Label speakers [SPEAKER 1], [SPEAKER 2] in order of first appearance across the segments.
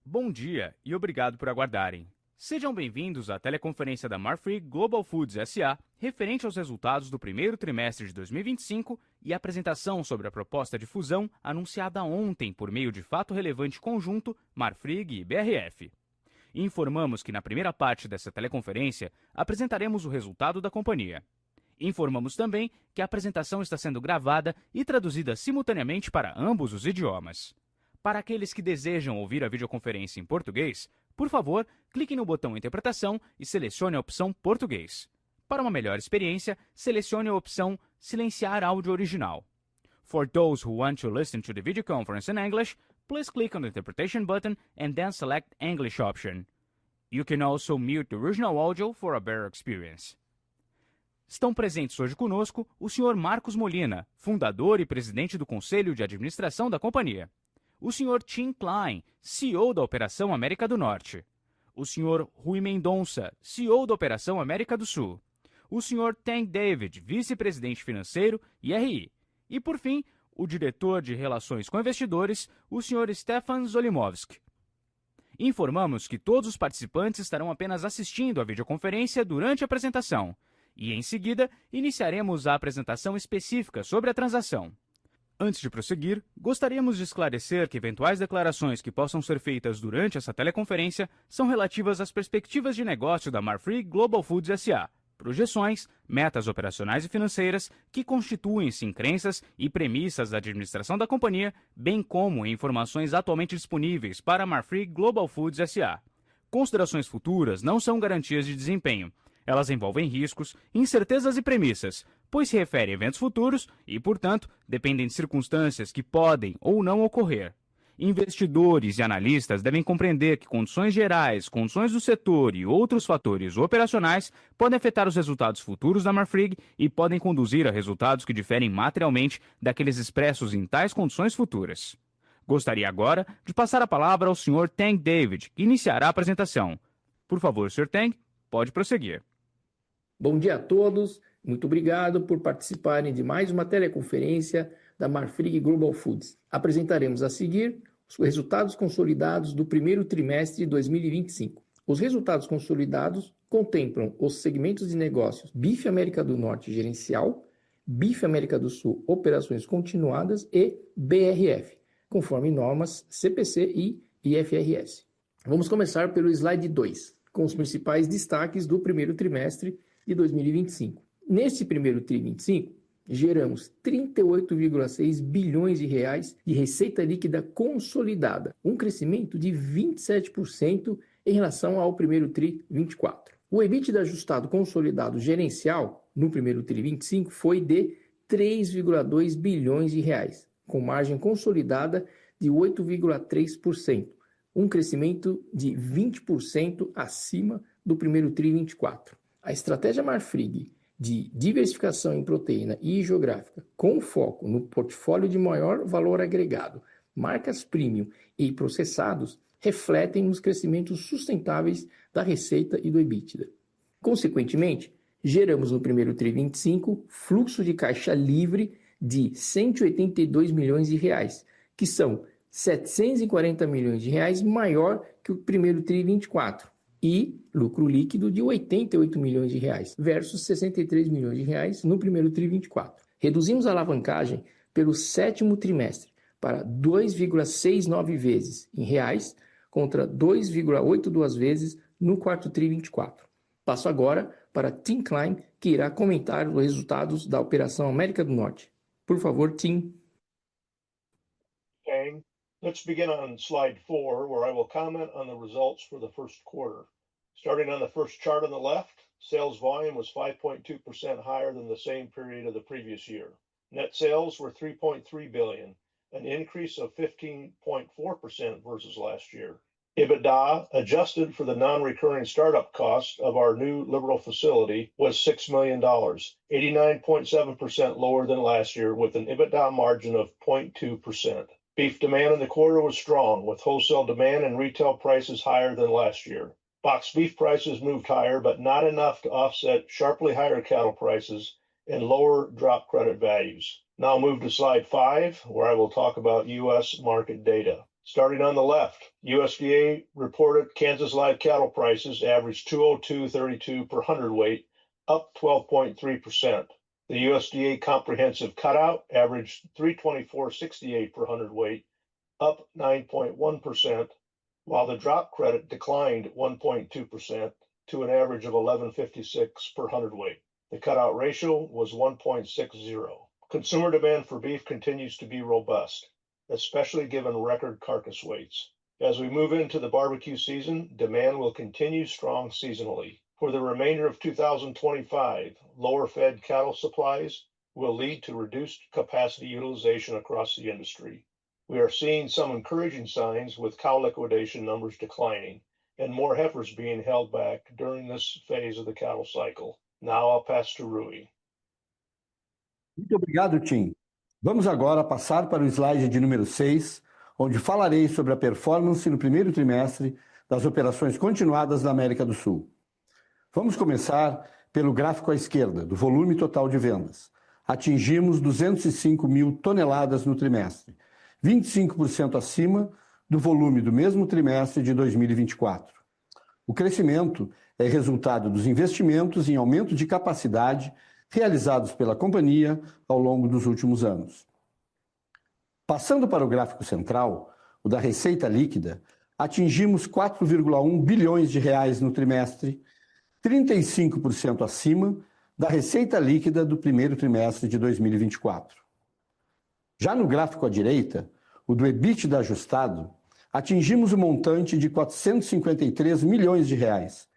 [SPEAKER 1] Bom dia e obrigado por aguardarem. Sejam bem-vindos à teleconferência da Marfrig Global Foods SA, referente aos resultados do primeiro trimestre de 2025 e a apresentação sobre a proposta de fusão anunciada ontem por meio de fato relevante conjunto Marfrig e BRF. Informamos que na primeira parte dessa teleconferência apresentaremos o resultado da companhia. Informamos também que a apresentação está sendo gravada e traduzida simultaneamente para ambos os idiomas. Para aqueles que desejam ouvir a videoconferência em português, por favor, clique no botão Interpretação e selecione a opção Português. Para uma melhor experiência, selecione a opção Silenciar áudio original. For those who want to listen to the video conference in English, please click on the Interpretation button and then select English option. You can also mute the original audio for a better experience. Estão presentes hoje conosco o Sr. Marcos Molina, fundador e presidente do Conselho de Administração da companhia. O Sr. Tim Klein, CEO da Operação América do Norte. O Sr. Rui Mendonça, CEO da Operação América do Sul. O Sr. Tank David, vice-presidente financeiro e RI. E, por fim, o diretor de Relações com Investidores, o Sr. Stefan Zolimovski. Informamos que todos os participantes estarão apenas assistindo à videoconferência durante a apresentação. E, em seguida, iniciaremos a apresentação específica sobre a transação. Antes de prosseguir, gostaríamos de esclarecer que eventuais declarações que possam ser feitas durante essa teleconferência são relativas às perspectivas de negócio da Marfrig Global Foods SA, projeções, metas operacionais e financeiras que constituem-se em crenças e premissas da administração da companhia, bem como em informações atualmente disponíveis para a Marfrig Global Foods SA. Considerações futuras não são garantias de desempenho. Elas envolvem riscos, incertezas e premissas, pois se referem a eventos futuros e, portanto, dependem de circunstâncias que podem ou não ocorrer. Investidores e analistas devem compreender que condições gerais, condições do setor e outros fatores operacionais podem afetar os resultados futuros da Marfrig e podem conduzir a resultados que diferem materialmente daqueles expressos em tais condições futuras. Gostaria agora de passar a palavra ao Sr. Tank David, que iniciará a apresentação. Por favor, Sr. Tank, pode prosseguir.
[SPEAKER 2] Bom dia a todos, muito obrigado por participarem de mais uma teleconferência da Marfrig Global Foods. Apresentaremos a seguir os resultados consolidados do primeiro trimestre de 2025. Os resultados consolidados contemplam os segmentos de negócios Bife América do Norte Gerencial, Bife América do Sul Operações Continuadas e BRF, conforme normas CPC e IFRS. Vamos começar pelo slide 2, com os principais destaques do primeiro trimestre de 2025. Neste primeiro TRI 25, geramos 38,6 bilhões de reais de receita líquida consolidada, um crescimento de 27% em relação ao primeiro TRI 24. O EBITDA ajustado consolidado gerencial no primeiro TRI 25 foi de 3,2 bilhões de reais, com margem consolidada de 8,3%, um crescimento de 20% acima do primeiro TRI 24. A estratégia Marfrig de diversificação em proteína e geográfica, com foco no portfólio de maior valor agregado, marcas premium e processados, refletem nos crescimentos sustentáveis da receita e do EBITDA. Consequentemente, geramos no primeiro TRI 25 fluxo de caixa livre de 182 milhões de reais, que são 740 milhões de reais maior que o primeiro TRI 24. E lucro líquido de 88 milhões de reais versus 63 milhões de reais no primeiro TRI 24. Reduzimos a alavancagem pelo sétimo trimestre para 2,69 vezes em reais contra 2,82 vezes no quarto TRI 24. Passo agora para Tim Klein, que irá comentar os resultados da Operação América do Norte. Por favor, Tim.
[SPEAKER 3] Okay. Let's begin on slide 4, where I will comment on the results for the first quarter. Starting on the first chart on the left, sales volume was 5.2% higher than the same period of the previous year. Net sales were $3.3 billion, an increase of 15.4% versus last year. EBITDA, adjusted for the non-recurring startup cost of our new Liberal facility, was $6 million, 89.7% lower than last year, with an EBITDA margin of 0.2%. Beef demand in the quarter was strong, with wholesale demand and retail prices higher than last year. Boxed beef prices moved higher, but not enough to offset sharply higher cattle prices and lower drop credit values. Now I'll move to slide 5, where I will talk about U.S. market data. Starting on the left, USDA reported Kansas live cattle prices averaged 202.32 per hundredweight, up 12.3%. The USDA comprehensive cutout averaged 324.68 per hundredweight, up 9.1%, while the drop credit declined 1.2% to an average of 11.56 per hundredweight. The cutout ratio was 1.60. Consumer demand for beef continues to be robust, especially given record carcass weights. As we move into the barbecue season, demand will continue strong seasonally. For the remainder of 2025, lower fed cattle supplies will lead to reduced capacity utilization across the industry. We are seeing some encouraging signs with cow liquidation numbers declining and more heifers being held back during this phase of the cattle cycle. Now I'll pass to Rui.
[SPEAKER 4] Muito obrigado, Tim. Vamos agora passar para o slide de número 6, onde falarei sobre a performance no primeiro trimestre das operações continuadas na América do Sul. Vamos começar pelo gráfico à esquerda, do volume total de vendas. Atingimos 205 mil toneladas no trimestre, 25% acima do volume do mesmo trimestre de 2024. O crescimento é resultado dos investimentos em aumento de capacidade realizados pela companhia ao longo dos últimos anos. Passando para o gráfico central, o da receita líquida, atingimos 4,1 bilhões de reais no trimestre, 35% acima da receita líquida do primeiro trimestre de 2024. Já no gráfico à direita, o do EBITDA ajustado, atingimos o montante de 453 milhões de reais,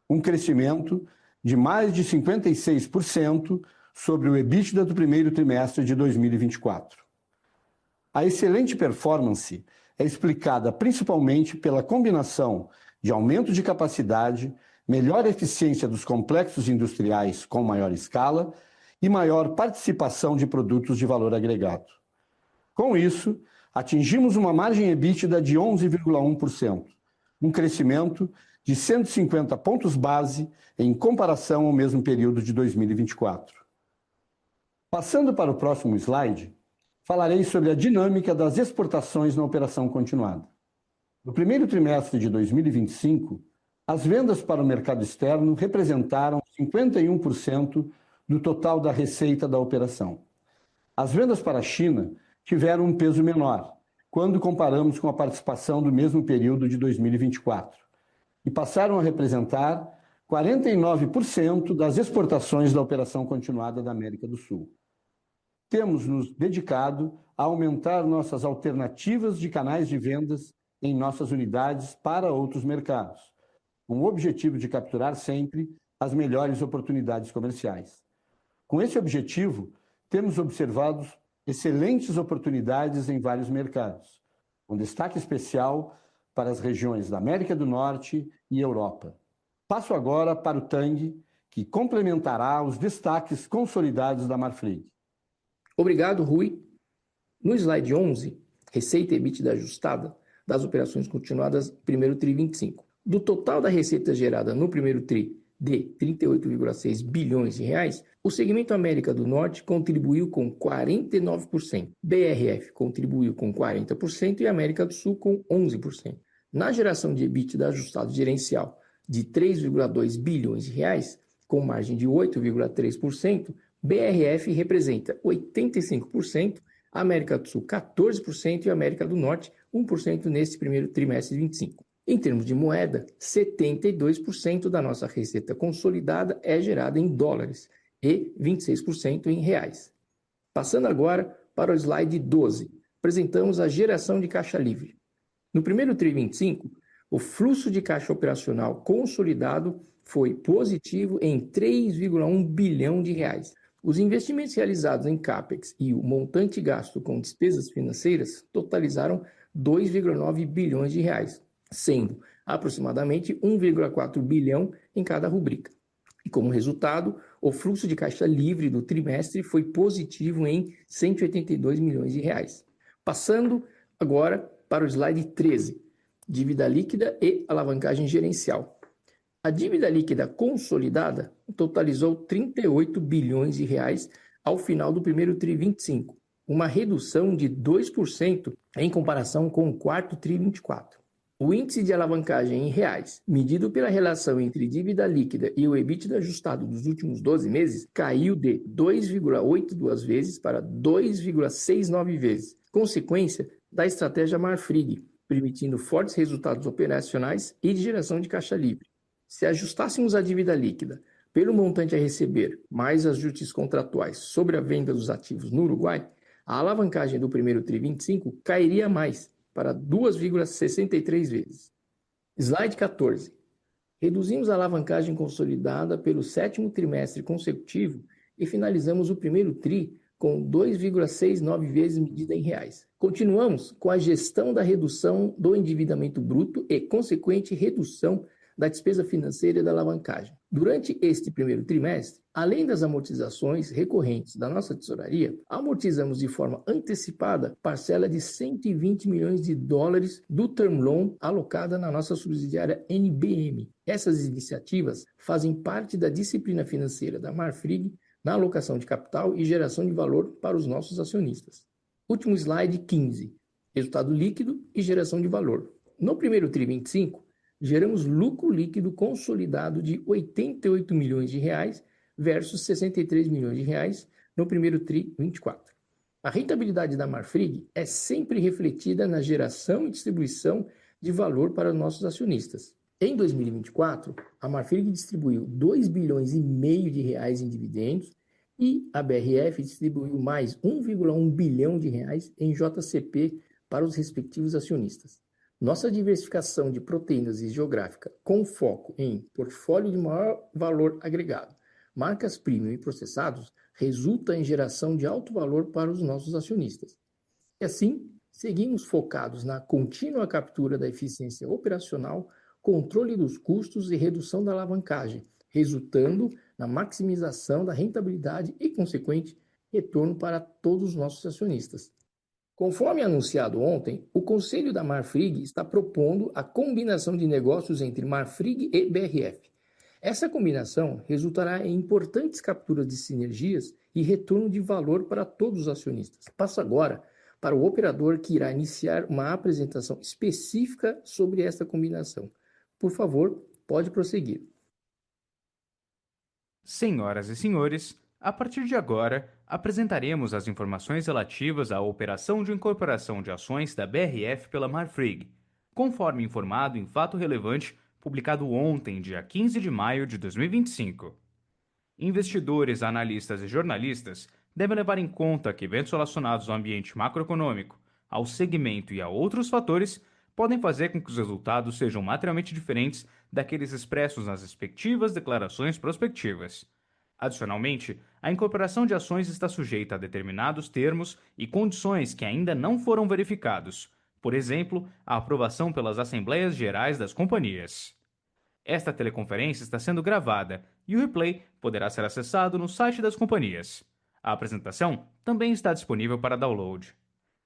[SPEAKER 4] um crescimento de mais de 56% sobre o EBITDA do primeiro trimestre de 2024. A excelente performance é explicada principalmente pela combinação de aumento de capacidade, melhor eficiência dos complexos industriais com maior escala e maior participação de produtos de valor agregado. Com isso, atingimos uma margem EBITDA de 11,1%, um crescimento de 150 pontos base em comparação ao mesmo período de 2024. Passando para o próximo slide, falarei sobre a dinâmica das exportações na operação continuada. No primeiro trimestre de 2025, as vendas para o mercado externo representaram 51% do total da receita da operação. As vendas para a China tiveram um peso menor, quando comparamos com a participação do mesmo período de 2024, e passaram a representar 49% das exportações da operação continuada da América do Sul. Temos nos dedicado a aumentar nossas alternativas de canais de vendas em nossas unidades para outros mercados, com o objetivo de capturar sempre as melhores oportunidades comerciais. Com esse objetivo, temos observado excelentes oportunidades em vários mercados, com destaque especial para as regiões da América do Norte e Europa. Passo agora para o Tang, que complementará os destaques consolidados da Marfrig.
[SPEAKER 2] Obrigado, Rui. No slide 11, receita e EBITDA ajustada das operações continuadas primeiro TRI 25. Do total da receita gerada no primeiro TRI de 38,6 bilhões de reais, o segmento América do Norte contribuiu com 49%, BRF contribuiu com 40% e América do Sul com 11%. Na geração de EBITDA ajustado gerencial de 3,2 bilhões de reais, com margem de 8,3%, BRF representa 85%, América do Sul 14% e América do Norte 1% nesse primeiro trimestre de 25. Em termos de moeda, 72% da nossa receita consolidada é gerada em dólares e 26% em reais. Passando agora para o slide 12, apresentamos a geração de caixa livre. No primeiro TRI 25, o fluxo de caixa operacional consolidado foi positivo em 3,1 bilhão de reais. Os investimentos realizados em CAPEX e o montante gasto com despesas financeiras totalizaram 2,9 bilhões de reais, sendo aproximadamente 1,4 bilhão em cada rubrica. E como resultado, o fluxo de caixa livre do trimestre foi positivo em 182 milhões de reais. Passando agora para o slide 13, dívida líquida e alavancagem gerencial. A dívida líquida consolidada totalizou 38 bilhões de reais ao final do primeiro TRI 25, uma redução de 2% em comparação com o quarto TRI 24. O índice de alavancagem em reais, medido pela relação entre dívida líquida e o EBITDA ajustado dos últimos 12 meses, caiu de 2,82 vezes para 2,69 vezes, consequência da estratégia Marfrig, permitindo fortes resultados operacionais e de geração de caixa livre. Se ajustássemos a dívida líquida pelo montante a receber, mais ajustes contratuais sobre a venda dos ativos no Uruguai, a alavancagem do primeiro TRI 25 cairia mais, para 2,63 vezes. Slide 14. Reduzimos a alavancagem consolidada pelo sétimo trimestre consecutivo e finalizamos o primeiro TRI com 2,69 vezes medida em reais. Continuamos com a gestão da redução do endividamento bruto e consequente redução da despesa financeira e da alavancagem. Durante este primeiro trimestre, além das amortizações recorrentes da nossa tesouraria, amortizamos de forma antecipada parcela de 120 milhões de dólares do term loan alocada na nossa subsidiária NBM. Essas iniciativas fazem parte da disciplina financeira da Marfrig na alocação de capital e geração de valor para os nossos acionistas. Último slide 15. Resultado líquido e geração de valor. No primeiro TRI 25, geramos lucro líquido consolidado de 88 milhões de reais versus 63 milhões de reais no primeiro TRI 24. A rentabilidade da Marfrig é sempre refletida na geração e distribuição de valor para os nossos acionistas. Em 2024, a Marfrig distribuiu 2 bilhões e meio de reais em dividendos e a BRF distribuiu mais 1,1 bilhão de reais em JCP para os respectivos acionistas. Nossa diversificação de proteínas e geográfica, com foco em portfólio de maior valor agregado, marcas premium e processados, resulta em geração de alto valor para os nossos acionistas. E assim, seguimos focados na contínua captura da eficiência operacional, controle dos custos e redução da alavancagem, resultando na maximização da rentabilidade e, consequente, retorno para todos os nossos acionistas. Conforme anunciado ontem, o Conselho da Marfrig está propondo a combinação de negócios entre Marfrig e BRF. Essa combinação resultará em importantes capturas de sinergias e retorno de valor para todos os acionistas. Passo agora para o operador que irá iniciar uma apresentação específica sobre esta combinação. Por favor, pode prosseguir.
[SPEAKER 1] Senhoras e senhores, a partir de agora, apresentaremos as informações relativas à operação de incorporação de ações da BRF pela Marfrig, conforme informado em fato relevante publicado ontem, dia 15 de maio de 2025. Investidores, analistas e jornalistas devem levar em conta que eventos relacionados ao ambiente macroeconômico, ao segmento e a outros fatores podem fazer com que os resultados sejam materialmente diferentes daqueles expressos nas respectivas declarações prospectivas. Adicionalmente, a incorporação de ações está sujeita a determinados termos e condições que ainda não foram verificados, por exemplo, a aprovação pelas Assembleias Gerais das companhias. Esta teleconferência está sendo gravada e o replay poderá ser acessado no site das companhias. A apresentação também está disponível para download.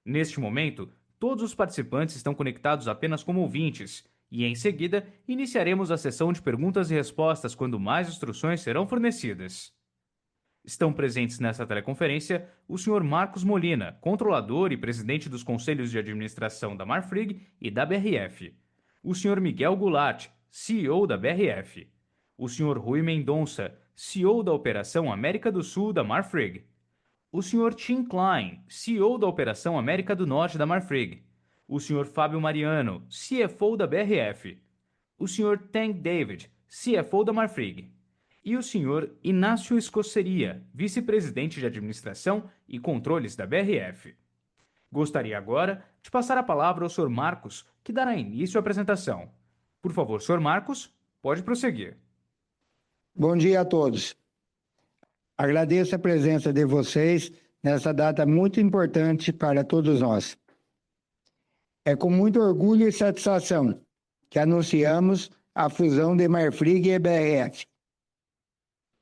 [SPEAKER 1] Neste momento, todos os participantes estão conectados apenas como ouvintes e, em seguida, iniciaremos a sessão de perguntas e respostas quando mais instruções serão fornecidas. Estão presentes nesta teleconferência o Sr. Marcos Molina, controlador e presidente dos conselhos de administração da Marfrig e da BRF, o Sr. Miguel Goulart, CEO da BRF, o Sr. Rui Mendonça, CEO da Operação América do Sul da Marfrig, o Sr. Tim Klein, CEO da Operação América do Norte da Marfrig, o Sr. Fábio Mariano, CFO da BRF, o Sr. Tank David, CFO da Marfrig, e o Sr. Inácio Escoceria, vice-presidente de Administração e Controles da BRF. Gostaria agora de passar a palavra ao Sr. Marcos, que dará início à apresentação. Por favor, Sr. Marcos, pode prosseguir.
[SPEAKER 5] Bom dia a todos. Agradeço a presença de vocês nessa data muito importante para todos nós. É com muito orgulho e satisfação que anunciamos a fusão de Marfrig e BRF.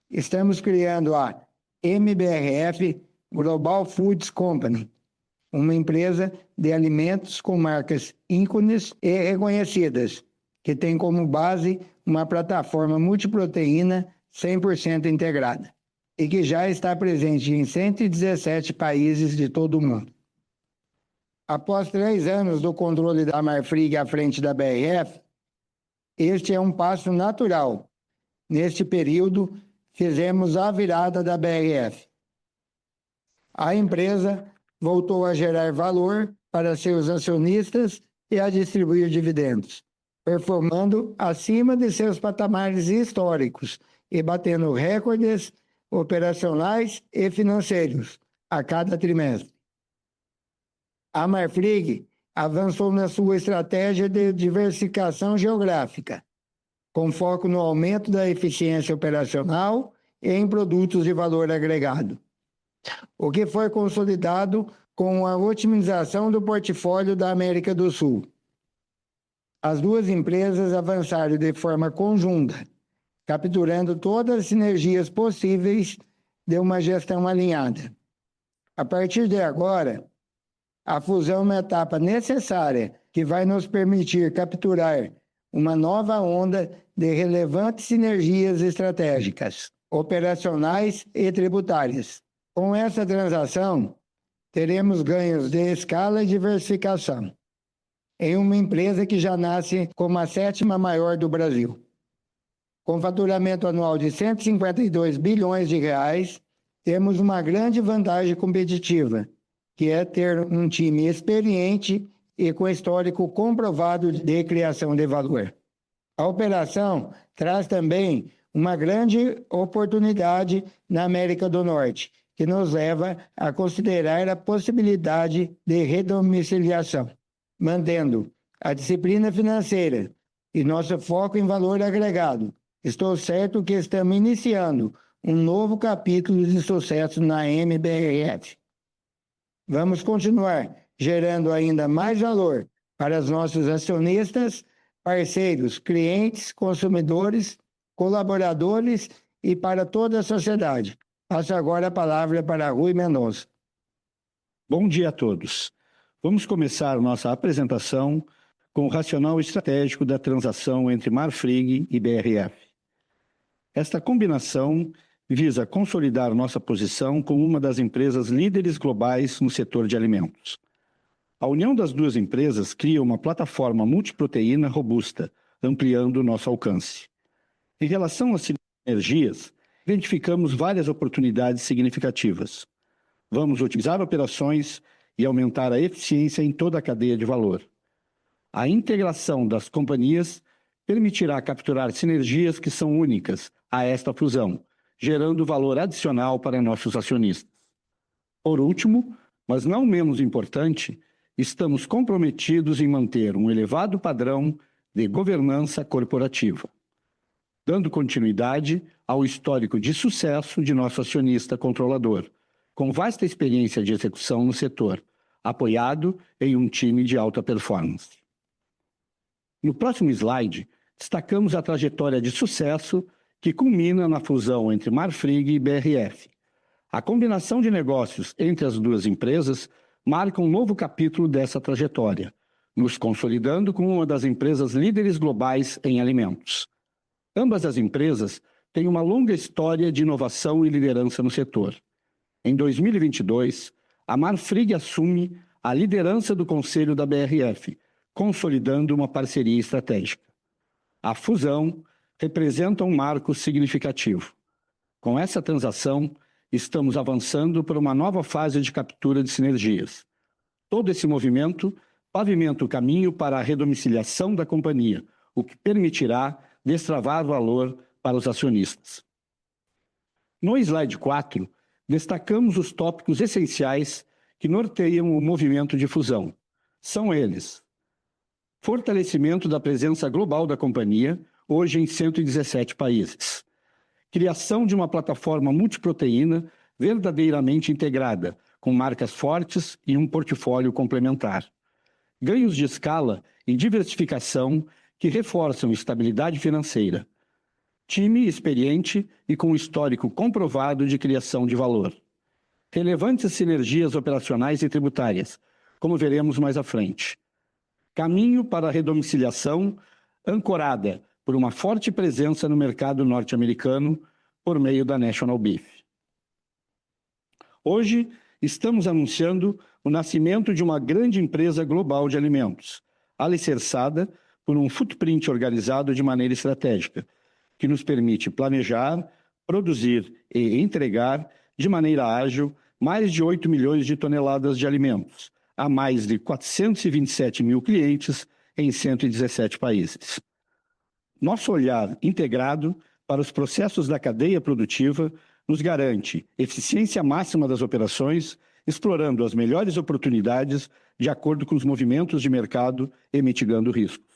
[SPEAKER 5] Estamos criando a MBRF Global Foods Company, uma empresa de alimentos com marcas ícones e reconhecidas, que tem como base uma plataforma multiproteína 100% integrada e que já está presente em 117 países de todo o mundo. Após 3 anos do controle da Marfrig à frente da BRF, este é um passo natural. Neste período, fizemos a virada da BRF. A empresa voltou a gerar valor para seus acionistas e a distribuir dividendos, performando acima de seus patamares históricos e batendo recordes operacionais e financeiros a cada trimestre. A Marfrig avançou na sua estratégia de diversificação geográfica, com foco no aumento da eficiência operacional e em produtos de valor agregado, o que foi consolidado com a otimização do portfólio da América do Sul. As duas empresas avançaram de forma conjunta, capturando todas as sinergias possíveis de uma gestão alinhada. A partir de agora, a fusão é uma etapa necessária que vai nos permitir capturar uma nova onda de relevantes sinergias estratégicas, operacionais e tributárias. Com essa transação, teremos ganhos de escala e diversificação em uma empresa que já nasce como a 7ª maior do Brasil. Com faturamento anual de 152 bilhões de reais, temos uma grande vantagem competitiva, que é ter um time experiente e com histórico comprovado de criação de valor. A operação traz também uma grande oportunidade na América do Norte, que nos leva a considerar a possibilidade de redomiciliação, mantendo a disciplina financeira e nosso foco em valor agregado. Estou certo que estamos iniciando um novo capítulo de sucesso na MBRF. Vamos continuar gerando ainda mais valor para os nossos acionistas, parceiros, clientes, consumidores, colaboradores e para toda a sociedade. Passo agora a palavra para Rui Mendonça.
[SPEAKER 4] Bom dia a todos. Vamos começar nossa apresentação com o racional estratégico da transação entre Marfrig e BRF. Esta combinação visa consolidar nossa posição como uma das empresas líderes globais no setor de alimentos. A união das duas empresas cria uma plataforma multiproteína robusta, ampliando nosso alcance. Em relação às sinergias, identificamos várias oportunidades significativas. Vamos otimizar operações e aumentar a eficiência em toda a cadeia de valor. A integração das companhias permitirá capturar sinergias que são únicas a esta fusão, gerando valor adicional para nossos acionistas. Por último, mas não menos importante, estamos comprometidos em manter um elevado padrão de governança corporativa, dando continuidade ao histórico de sucesso de nosso acionista controlador, com vasta experiência de execução no setor, apoiado em um time de alta performance. No próximo slide, destacamos a trajetória de sucesso que culmina na fusão entre Marfrig e BRF. A combinação de negócios entre as duas empresas marca um novo capítulo dessa trajetória, nos consolidando como uma das empresas líderes globais em alimentos. Ambas as empresas têm uma longa história de inovação e liderança no setor. Em 2022, a Marfrig assume a liderança do conselho da BRF, consolidando uma parceria estratégica. A fusão representa um marco significativo. Com essa transação, estamos avançando para uma nova fase de captura de sinergias. Todo esse movimento pavimenta o caminho para a redomiciliação da companhia, o que permitirá destravar valor para os acionistas. No slide 4, destacamos os tópicos essenciais que norteiam o movimento de fusão. São eles: fortalecimento da presença global da companhia, hoje em 117 países. Criação de uma plataforma multiproteína verdadeiramente integrada, com marcas fortes e um portfólio complementar. Ganhos de escala e diversificação que reforçam estabilidade financeira. Time experiente e com histórico comprovado de criação de valor. Relevantes sinergias operacionais e tributárias, como veremos mais à frente. Caminho para a redomiciliação, ancorada por uma forte presença no mercado norte-americano por meio da National Beef. Hoje, estamos anunciando o nascimento de uma grande empresa global de alimentos, alicerçada por um footprint organizado de maneira estratégica, que nos permite planejar, produzir e entregar de maneira ágil mais de 8 milhões de toneladas de alimentos a mais de 427 mil clientes em 117 países. Nosso olhar integrado para os processos da cadeia produtiva nos garante eficiência máxima das operações, explorando as melhores oportunidades de acordo com os movimentos de mercado e mitigando riscos.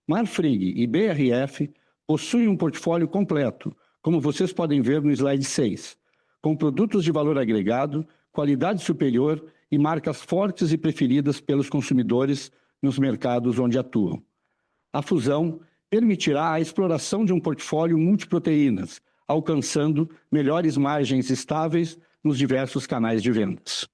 [SPEAKER 4] Marfrig e BRF possuem um portfólio completo, como vocês podem ver no slide 6, com produtos de valor agregado, qualidade superior e marcas fortes e preferidas pelos consumidores nos mercados onde atuam. A fusão permitirá a exploração de um portfólio multiproteínas, alcançando melhores margens estáveis nos diversos canais de vendas.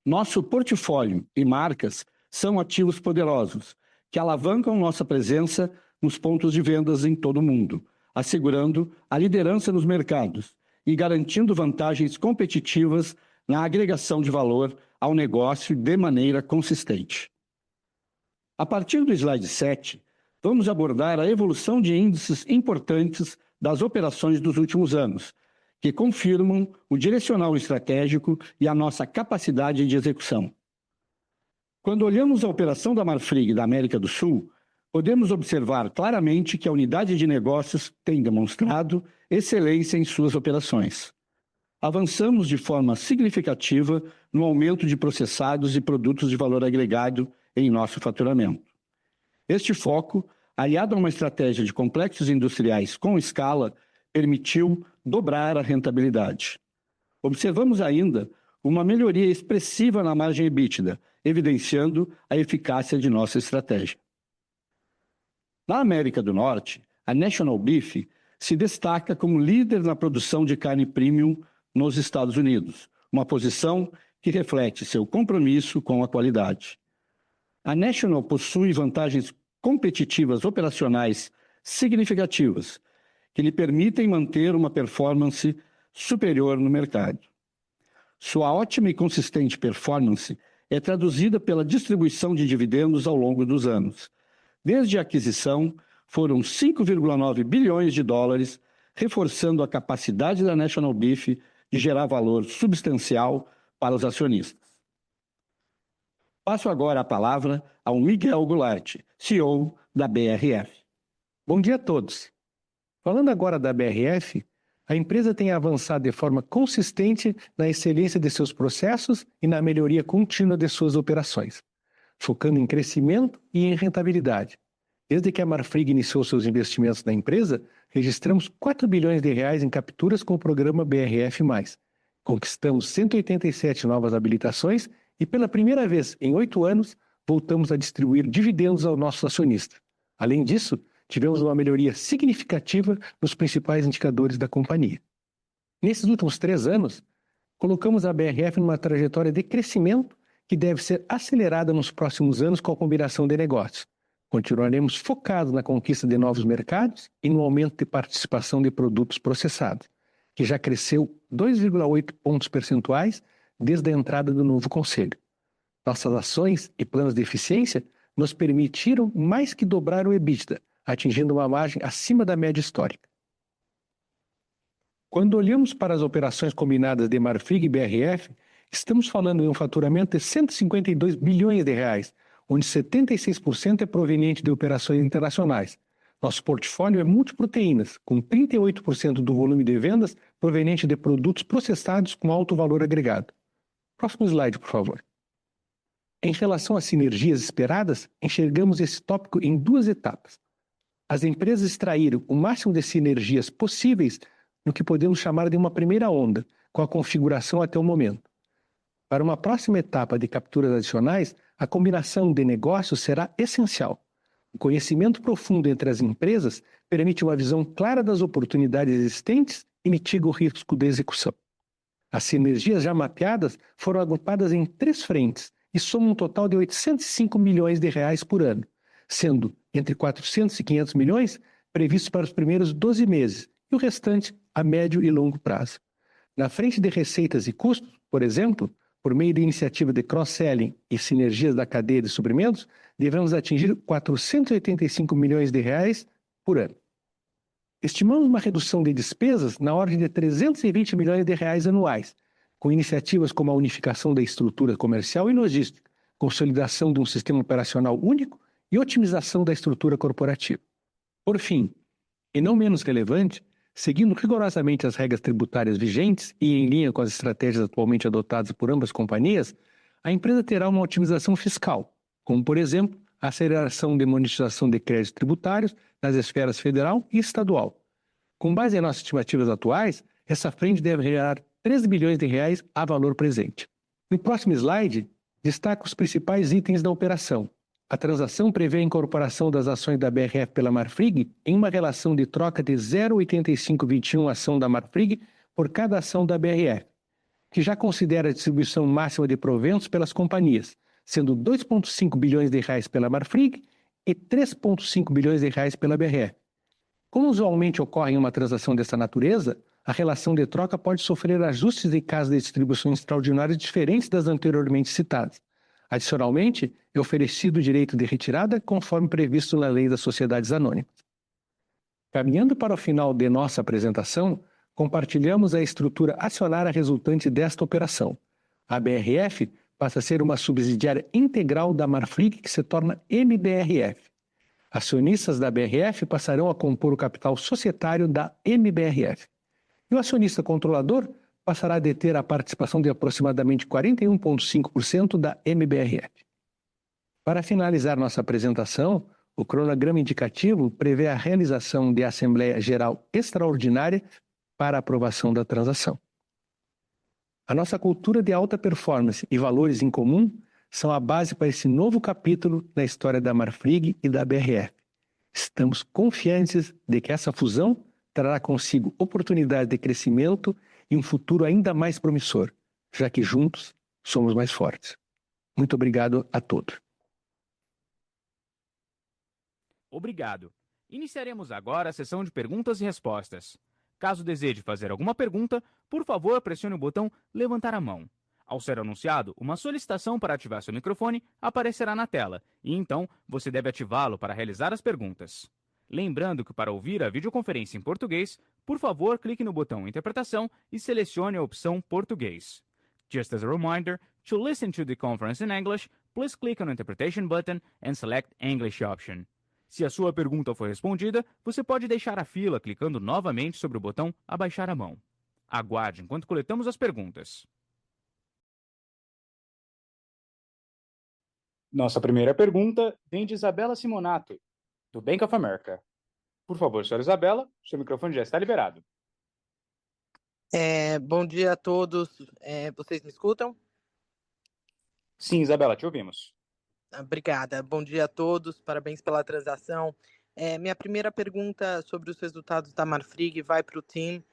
[SPEAKER 4] Nosso portfólio e marcas são ativos poderosos, que alavancam nossa presença nos pontos de vendas em todo o mundo, assegurando a liderança nos mercados e garantindo vantagens competitivas na agregação de valor ao negócio de maneira consistente. A partir do slide 7, vamos abordar a evolução de índices importantes das operações dos últimos anos, que confirmam o direcional estratégico e a nossa capacidade de execução. Quando olhamos a operação da Marfrig da América do Sul, podemos observar claramente que a unidade de negócios tem demonstrado excelência em suas operações. Avançamos de forma significativa no aumento de processados e produtos de valor agregado em nosso faturamento. Este foco, aliado a uma estratégia de complexos industriais com escala, permitiu dobrar a rentabilidade. Observamos ainda uma melhoria expressiva na margem EBITDA, evidenciando a eficácia de nossa estratégia. Na América do Norte, a National Beef se destaca como líder na produção de carne premium nos Estados Unidos, uma posição que reflete seu compromisso com a qualidade. A National possui vantagens competitivas operacionais significativas, que lhe permitem manter uma performance superior no mercado. Sua ótima e consistente performance é traduzida pela distribuição de dividendos ao longo dos anos. Desde a aquisição, foram 5,9 bilhões de dólares, reforçando a capacidade da National Beef de gerar valor substancial para os acionistas. Passo agora a palavra ao Miguel Gularte, CEO da BRF.
[SPEAKER 6] Bom dia a todos. Falando agora da BRF, a empresa tem avançado de forma consistente na excelência de seus processos e na melhoria contínua de suas operações, focando em crescimento e em rentabilidade. Desde que a Marfrig iniciou seus investimentos na empresa, registramos 4 bilhões de reais em capturas com o programa BRF+. Conquistamos 187 novas habilitações e, pela primeira vez em 8 anos, voltamos a distribuir dividendos aos nossos acionistas. Além disso, tivemos uma melhoria significativa nos principais indicadores da companhia. Nesses últimos 3 anos, colocamos a BRF numa trajetória de crescimento que deve ser acelerada nos próximos anos com a combinação de negócios. Continuaremos focados na conquista de novos mercados e no aumento de participação de produtos processados, que já cresceu 2,8 pontos percentuais desde a entrada do novo conselho. Nossas ações e planos de eficiência nos permitiram mais que dobrar o EBITDA, atingindo uma margem acima da média histórica. Quando olhamos para as operações combinadas de Marfrig e BRF, estamos falando de um faturamento de 152 bilhões de reais, onde 76% é proveniente de operações internacionais. Nosso portfólio é multiproteínas, com 38% do volume de vendas proveniente de produtos processados com alto valor agregado. Próximo slide, por favor. Em relação às sinergias esperadas, enxergamos esse tópico em 2 etapas. As empresas extraíram o máximo de sinergias possíveis no que podemos chamar de uma primeira onda, com a configuração até o momento. Para uma próxima etapa de capturas adicionais, a combinação de negócios será essencial. O conhecimento profundo entre as empresas permite uma visão clara das oportunidades existentes e mitiga o risco de execução. As sinergias já mapeadas foram agrupadas em 3 frentes e somam um total de 805 milhões de reais por ano, sendo entre 400 e 500 milhões previstos para os primeiros 12 meses e o restante a médio e longo prazo. Na frente de receitas e custos, por exemplo, por meio de iniciativa de cross-selling e sinergias da cadeia de suprimentos, devemos atingir 485 milhões de reais por ano. Estimamos uma redução de despesas na ordem de 320 milhões de reais anuais, com iniciativas como a unificação da estrutura comercial e logística, consolidação de um sistema operacional único e otimização da estrutura corporativa. Por fim, e não menos relevante, seguindo rigorosamente as regras tributárias vigentes e em linha com as estratégias atualmente adotadas por ambas companhias, a empresa terá uma otimização fiscal, como, por exemplo, a aceleração de monetização de créditos tributários nas esferas federal e estadual. Com base em nossas estimativas atuais, essa frente deve gerar 13 bilhões de reais a valor presente. No próximo slide, destaco os principais itens da operação. A transação prevê a incorporação das ações da BRF pela Marfrig em uma relação de troca de 0,8521 ação da Marfrig por cada ação da BRF, que já considera a distribuição máxima de proventos pelas companhias, sendo 2,5 bilhões de reais pela Marfrig e 3,5 bilhões de reais pela BRF. Como usualmente ocorre em uma transação dessa natureza, a relação de troca pode sofrer ajustes em caso de distribuições extraordinárias diferentes das anteriormente citadas. Adicionalmente, é oferecido o direito de retirada conforme previsto na Lei das Sociedades Anônimas. Caminhando para o final de nossa apresentação, compartilhamos a estrutura acionária resultante desta operação. A BRF passa a ser uma subsidiária integral da Marfrig, que se torna MBRF. Acionistas da BRF passarão a compor o capital societário da MBRF. E o acionista controlador passará a deter a participação de aproximadamente 41,5% da MBRF. Para finalizar nossa apresentação, o cronograma indicativo prevê a realização de Assembleia Geral Extraordinária para aprovação da transação. A nossa cultura de alta performance e valores em comum são a base para esse novo capítulo na história da Marfrig e da BRF. Estamos confiantes de que essa fusão trará consigo oportunidade de crescimento e um futuro ainda mais promissor, já que juntos somos mais fortes. Muito obrigado a todos.
[SPEAKER 1] Obrigado. Iniciaremos agora a sessão de perguntas e respostas. Caso deseje fazer alguma pergunta, por favor, pressione o botão levantar a mão. Ao ser anunciado, uma solicitação para ativar seu microfone aparecerá na tela, e então você deve ativá-lo para realizar as perguntas. Lembrando que para ouvir a videoconferência em português, por favor, clique no botão Interpretação e selecione a opção Português. Just as a reminder, to listen to the conference in English, please click on the Interpretation button and select English option. Se a sua pergunta for respondida, você pode deixar a fila clicando novamente sobre o botão Abaixar a mão. Aguarde enquanto coletamos as perguntas.
[SPEAKER 7] Nossa primeira pergunta vem de Isabela Simonato, do Bank of America. Por favor, senhora Isabela, seu microfone já está liberado.
[SPEAKER 8] Bom dia a todos. Vocês me escutam?
[SPEAKER 7] Sim, Isabela, te ouvimos.
[SPEAKER 8] Obrigada. Bom dia a todos. Parabéns pela transação. Minha primeira pergunta sobre os resultados da Marfrig vai para o time.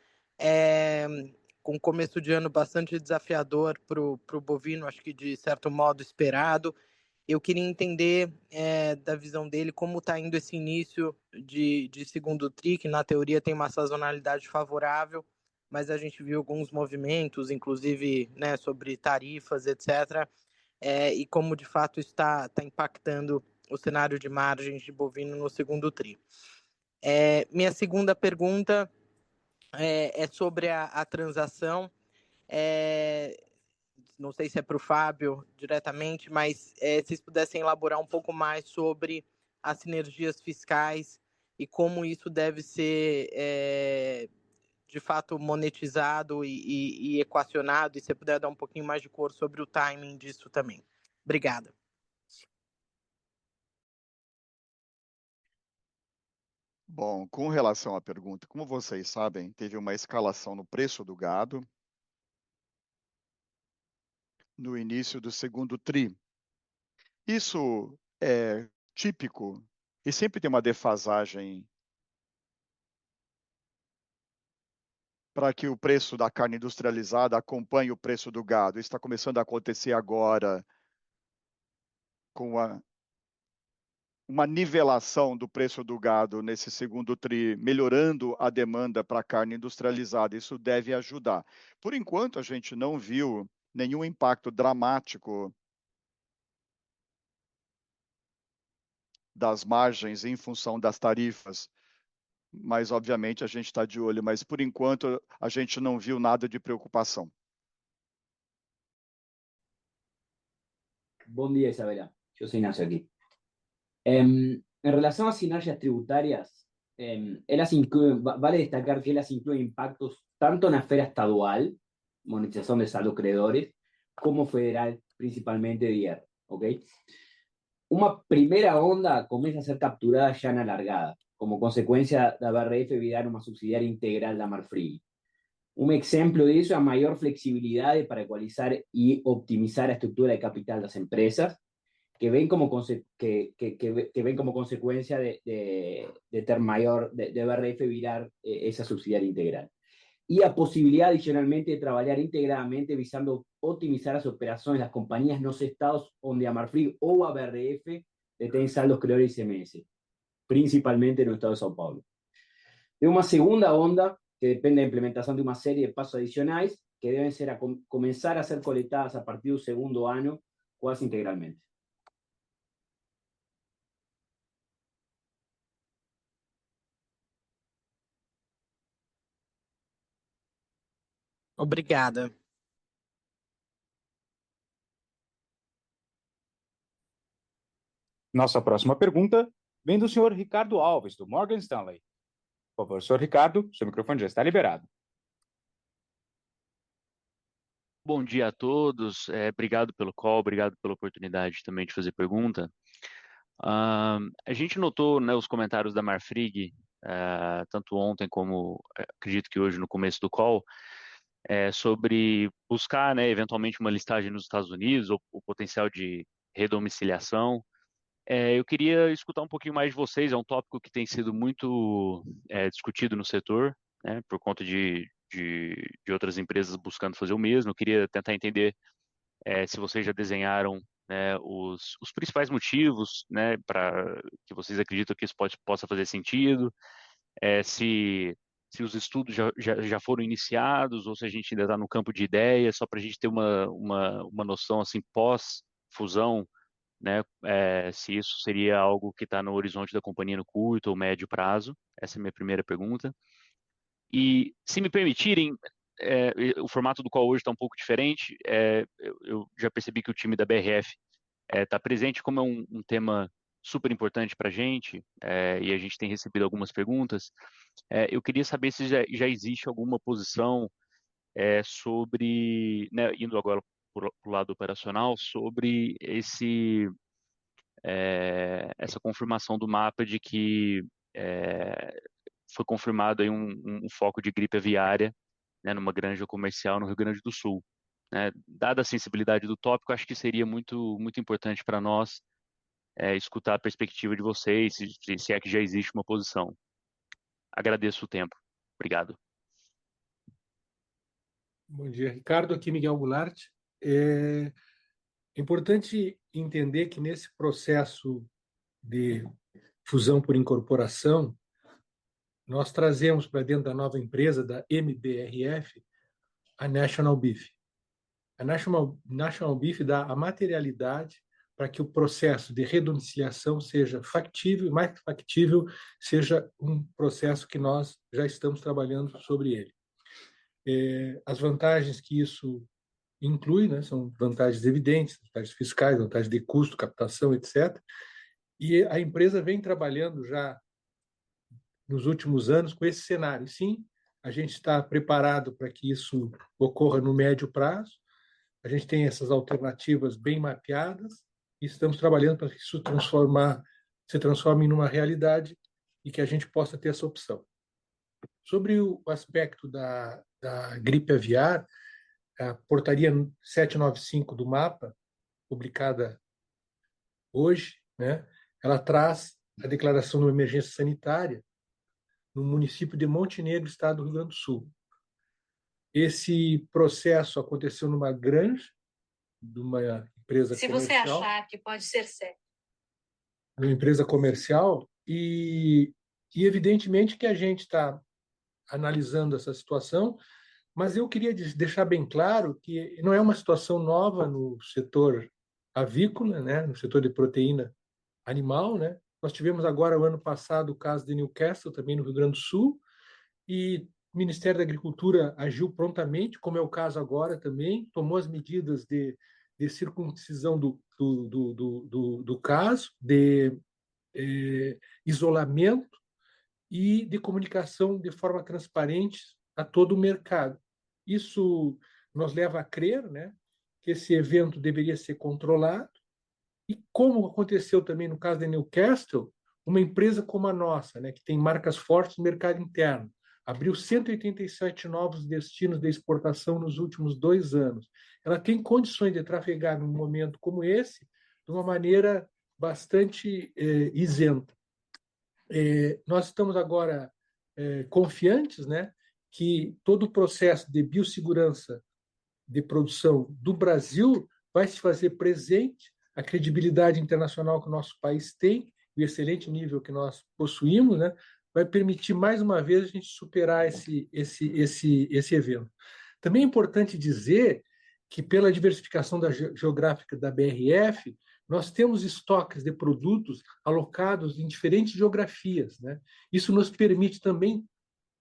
[SPEAKER 8] Com um começo de ano bastante desafiador para o bovino, acho que de certo modo esperado. Eu queria entender da visão dele como está indo esse início de segundo TRI, que na teoria tem uma sazonalidade favorável, mas a gente viu alguns movimentos, inclusive sobre tarifas, etc., e como de fato está impactando o cenário de margens de bovino no segundo TRI. Minha segunda pergunta é sobre a transação. Não sei se é para o Fábio diretamente, mas se vocês pudessem elaborar um pouco mais sobre as sinergias fiscais e como isso deve ser de fato monetizado e equacionado, e se você puder dar um pouquinho mais de cor sobre o timing disso também. Obrigada.
[SPEAKER 9] Bom, com relação à pergunta, como vocês sabem, teve uma escalação no preço do gado no início do segundo TRI. Isso é típico e sempre tem uma defasagem para que o preço da carne industrializada acompanhe o preço do gado. Isso está começando a acontecer agora com uma nivelação do preço do gado nesse segundo tri, melhorando a demanda para carne industrializada. Isso deve ajudar. Por enquanto, a gente não viu nenhum impacto dramático das margens em função das tarifas, mas obviamente a gente está de olho. Mas por enquanto a gente não viu nada de preocupação.
[SPEAKER 10] Bom dia, Isabela. Yo soy Ignacio aquí. En relación a sinergias tributarias, vale destacar que ellas incluyen impactos tanto en la esfera estadual, monetización de saldo credores, como federal, principalmente de IR. ¿Okay? Una primera onda comienza a ser capturada ya en alargada, como consecuencia de BRF virar una subsidiaria integral de Marfrig. Un ejemplo de eso es a mayor flexibilidad para ecualizar y optimizar la estructura de capital de las empresas, que ven como, ven como consecuencia de ter mayor, de BRF virar esa subsidiaria integral. Y a posibilidad adicionalmente de trabajar integradamente visando optimizar las operaciones de las compañías no estados donde a Marfrig o a BRF tienen saldos credores y CMS, principalmente en el estado de São Paulo. De una segunda onda, que depende de la implementación de una serie de pasos adicionales que deben ser comenzar a ser colectadas a partir del segundo año, cuasi integralmente.
[SPEAKER 8] Obrigada.
[SPEAKER 7] Nossa próxima pergunta vem do senhor Ricardo Alves, do Morgan Stanley. Por favor, senhor Ricardo, seu microfone já está liberado.
[SPEAKER 11] Bom dia a todos, obrigado pelo call, obrigado pela oportunidade também de fazer pergunta. A gente notou, né, os comentários da Marfrig, tanto ontem como acredito que hoje no começo do call, sobre buscar, né, eventualmente uma listagem nos Estados Unidos ou o potencial de redomiciliação. Eu queria escutar um pouquinho mais de vocês, é um tópico que tem sido muito discutido no setor, né, por conta de outras empresas buscando fazer o mesmo. Eu queria tentar entender se vocês já desenharam, né, os principais motivos, né, para que vocês acreditam que isso possa fazer sentido, se os estudos já foram iniciados ou se a gente ainda está no campo de ideias, só para a gente ter uma noção assim pós-fusão, né, se isso seria algo que está no horizonte da companhia no curto ou médio prazo. Essa é a minha primeira pergunta. E, se me permitirem, o formato do call hoje está um pouco diferente. Eu já percebi que o time da BRF está presente, como é um tema super importante para a gente, e a gente tem recebido algumas perguntas. Eu queria saber se já existe alguma posição sobre, né, indo agora para o lado operacional, sobre essa confirmação do mapa de que foi confirmado aí um foco de gripe aviária, né, numa granja comercial no Rio Grande do Sul. Né? Dada a sensibilidade do tópico, acho que seria muito, muito importante para nós escutar a perspectiva de vocês, se é que já existe uma posição. Agradeço o tempo. Obrigado.
[SPEAKER 12] Bom dia, Ricardo. Aqui Miguel Goulart. É importante entender que nesse processo de fusão por incorporação, nós trazemos para dentro da nova empresa, da MBRF, a National Beef. A National Beef dá a materialidade para que o processo de redomiciliação seja factível, mais factível, seja um processo que nós já estamos trabalhando sobre ele. As vantagens que isso inclui, né, são vantagens evidentes, vantagens fiscais, vantagens de custo, captação, etc. E a empresa vem trabalhando já nos últimos anos com esse cenário. Sim, a gente está preparado para que isso ocorra no médio prazo, a gente tem essas alternativas bem mapeadas e estamos trabalhando para que isso se transforme em uma realidade e que a gente possa ter essa opção. Sobre o aspecto da gripe aviar, a portaria 795 do MAPA, publicada hoje, né, ela traz a declaração de uma emergência sanitária no município de Montenegro, estado do Rio Grande do Sul. Esse processo aconteceu numa granja de uma empresa comercial.
[SPEAKER 13] Se você achar que pode ser certo.
[SPEAKER 12] uma empresa comercial, e evidentemente que a gente está analisando essa situação, mas eu queria deixar bem claro que não é uma situação nova no setor avícola, né, no setor de proteína animal, né? Nós tivemos agora, o ano passado, o caso de Newcastle, também no Rio Grande do Sul, e o Ministério da Agricultura agiu prontamente, como é o caso agora também, tomou as medidas de circuncisão do caso, de isolamento e de comunicação de forma transparente a todo o mercado. Isso nos leva a crer, né, que esse evento deveria ser controlado, e como aconteceu também no caso de Newcastle, uma empresa como a nossa, né, que tem marcas fortes no mercado interno, abriu 187 novos destinos de exportação nos últimos 2 anos. Ela tem condições de trafegar num momento como esse de uma maneira bastante isenta. Nós estamos agora confiantes, né, que todo o processo de biossegurança de produção do Brasil vai se fazer presente, a credibilidade internacional que o nosso país tem, o excelente nível que nós possuímos, né, vai permitir mais uma vez a gente superar esse evento. Também é importante dizer que, pela diversificação geográfica da BRF, nós temos estoques de produtos alocados em diferentes geografias, né? Isso nos permite também